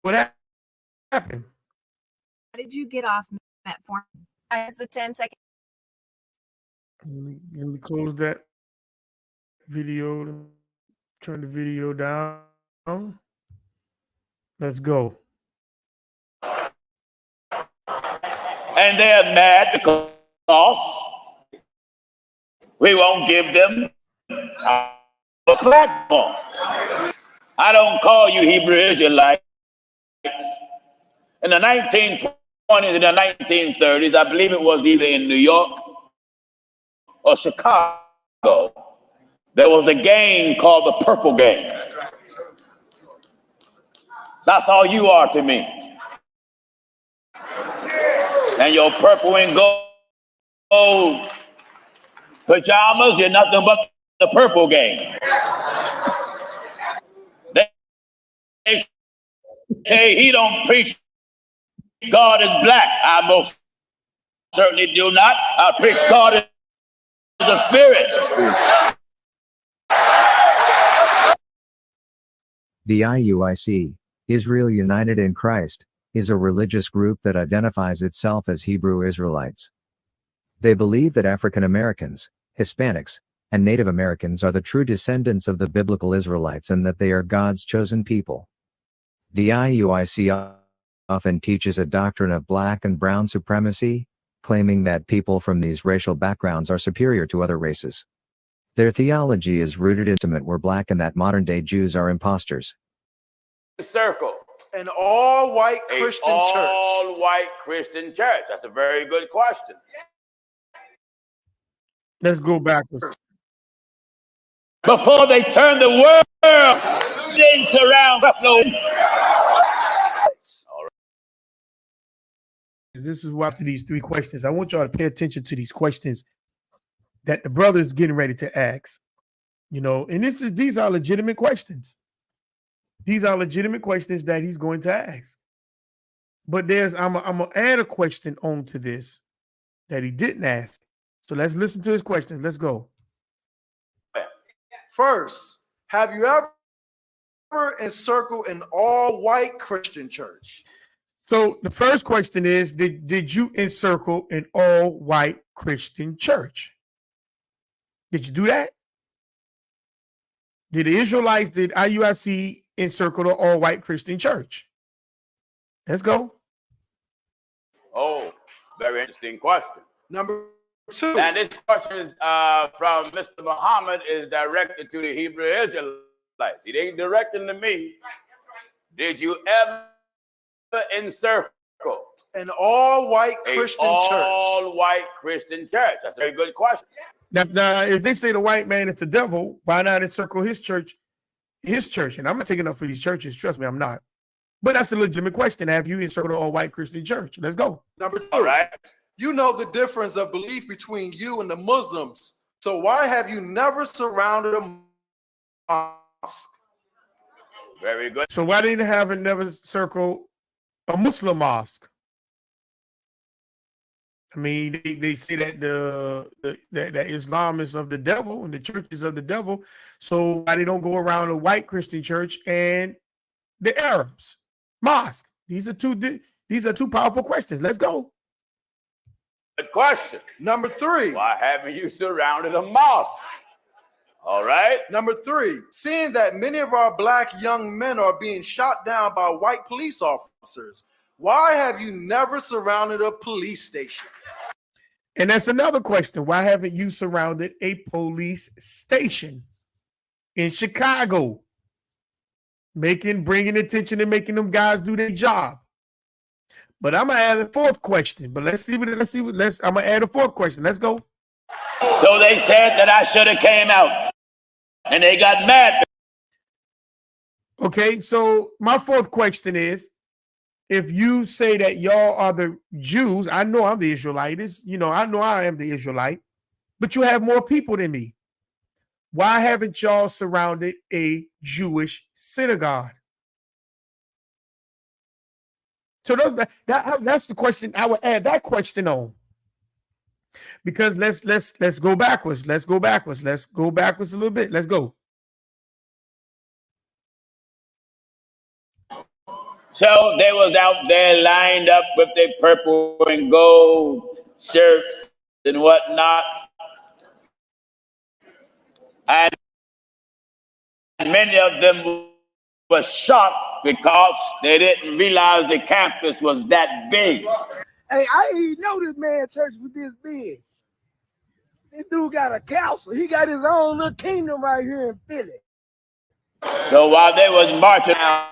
what happened. How did you get off that form? As the 10-second. Let me close that video. Turn the video down. Let's go. And they're mad because we won't give them a platform. I don't call you Hebrew Israelites. In the 1920s and the 1930s, I believe it was either in New York or Chicago, there was a gang called the Purple Gang. That's all you are to me. And your purple and gold pajamas, you're nothing but the Purple Gang. They say he don't preach God is black. I most certainly do not. I preach God is a spirit. The IUIC, Israel United in Christ, is a religious group that identifies itself as Hebrew Israelites. They believe that African Americans, Hispanics, and Native Americans are the true descendants of the biblical Israelites and that they are God's chosen people. The IUIC often teaches a doctrine of black and brown supremacy, claiming that people from these racial backgrounds are superior to other races. Their theology is rooted in Testament where black and that modern-day Jews are imposters. Circle. An all-white Christian church. All-white Christian church. That's a very good question. Let's go backwards. Before they turn the world, they surround Buffalo. This is after these three questions. I want y'all to pay attention to these questions that the brother is getting ready to ask. You know, and these are legitimate questions. These are legitimate questions that he's going to ask. But I'm gonna add a question onto this that he didn't ask. So let's listen to his questions. Let's go. First, have you ever encircled an all-white Christian church? So the first question is, did you encircle an all-white Christian church? Did you do that? Did IUIC encircle the all-white Christian church? Let's go. Oh, very interesting question. Number two. And this question from Mr. Muhammad is directed to the Hebrew Israelites. It ain't directed to me. Did you ever encircle an all-white Christian church? All-white Christian church. That's a very good question. Now, if they say the white man is the devil, why not encircle his church? And I'm not taking up for these churches. Trust me, I'm not. But that's a legitimate question. Have you encircled an all-white Christian church? Let's go. Number two. All right. You know the difference of belief between you and the Muslims. So why have you never surrounded a mosque? Very good. So why didn't have never circle a Muslim mosque? I mean, they say that that Islam is of the devil and the church is of the devil. So why they don't go around a white Christian church and the Arabs mosque? These are two powerful questions. Let's go. Good question. Number three. Why haven't you surrounded a mosque? All right. Number 3, seeing that many of our black young men are being shot down by white police officers, why have you never surrounded a police station? And that's another question. Why haven't you surrounded a police station in Chicago? Bringing attention and making them guys do their job. But I'm gonna add a fourth question. But I'm gonna add a fourth question. Let's go. So they said that I should have came out, and they got mad. Okay, so my fourth question is, if you say that y'all are the Jews, I know I'm the Israelite. I know I am the Israelite, but you have more people than me. Why haven't y'all surrounded a Jewish synagogue? So that's the question. I would add that question on, because let's go backwards. Let's go backwards. Let's go backwards a little bit. Let's go. So they was out there lined up with their purple and gold shirts and whatnot. And many of them were shocked because they didn't realize the campus was that big. Hey, I didn't know this man church was this big. This dude got a council. He got his own little kingdom right here in Philly. So while they was marching out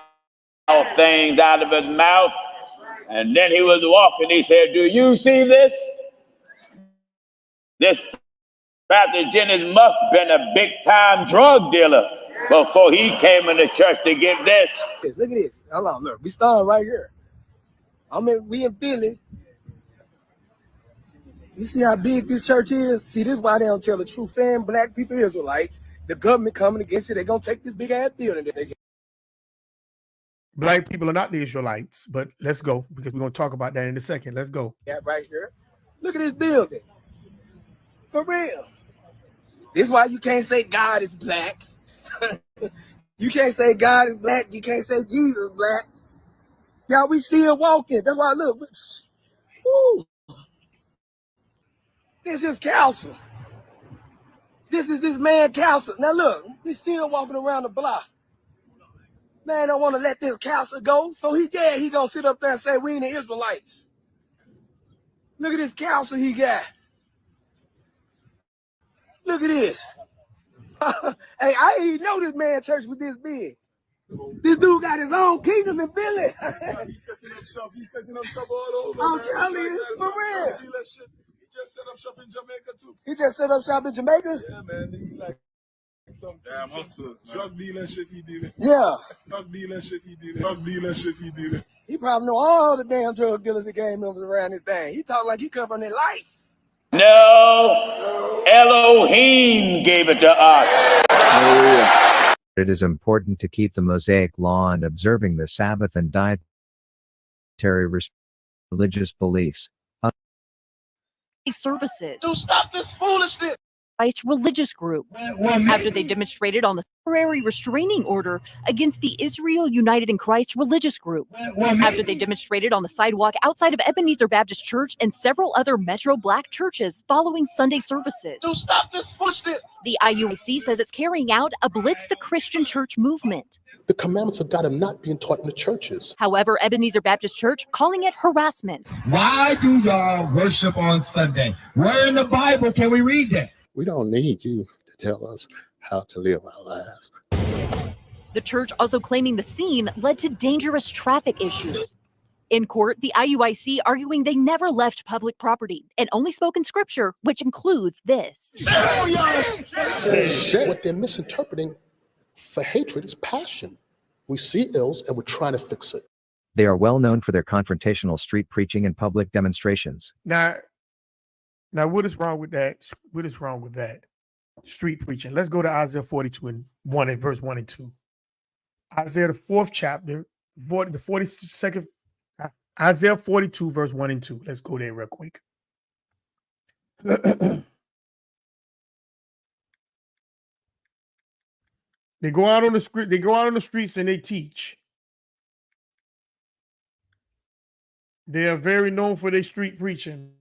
things out of his mouth, and then he was walking, he said, "Do you see this? This Pastor Jennings must have been a big-time drug dealer before he came into church to get this." Look at this. Hold on, look. We starting right here. We in Philly. You see how big this church is? See, this is why they don't tell the truth. Saying black people Israelites, the government coming against you, they're going to take this big-ass building that they get. Black people are not the Israelites, but let's go, because we're going to talk about that in a second. Let's go. Yeah, right here. Look at this building. For real. This is why you can't say God is black. You can't say God is black. You can't say Jesus is black. Y'all, we still walking. That's why, look. Woo. This is council. This is this man council. Now look, we still walking around the block. Man don't want to let this council go. So he gonna sit up there and say we ain't the Israelites. Look at this council he got. Look at this. Hey, I didn't know this man church was this big. This dude got his own kingdom in Philly. He's setting up shop all over. I'm telling you, for real. He just set up shop in Jamaica too. He just set up shop in Jamaica? Yeah, man. He like some drug dealer shit he did. Yeah. Drug dealer shit he did. He probably know all the damn drug dealers that came over around this thing. He talk like he come from their life. No, Elohim gave it to us. It is important to keep the Mosaic law and observing the Sabbath and dietary religious beliefs. Services. So stop this foolishness. Religious group after they demonstrated on the temporary restraining order against the Israel United in Christ religious group after they demonstrated on the sidewalk outside of Ebenezer Baptist Church and several other Metro Black churches following Sunday services. So stop this foolishness. The IUIC says it's carrying out a Blitz the Christian Church movement. The commandments of God are not being taught in the churches. However, Ebenezer Baptist Church calling it harassment. Why do y'all worship on Sunday? Where in the Bible can we read that? We don't need you to tell us how to live our lives. The church also claiming the scene led to dangerous traffic issues. In court, the IUIC arguing they never left public property and only spoke in scripture, which includes this. What they're misinterpreting for hatred is passion. We see ills and we're trying to fix it. They are well known for their confrontational street preaching and public demonstrations. Now, what is wrong with that? What is wrong with that? Street preaching. Let's go to Isaiah 42 and 1 and verse 1 and 2. Isaiah, the 4th chapter, the 42nd, Isaiah 42, verse 1 and 2. Let's go there real quick. They go out on the streets and they teach. They are very known for their street preaching.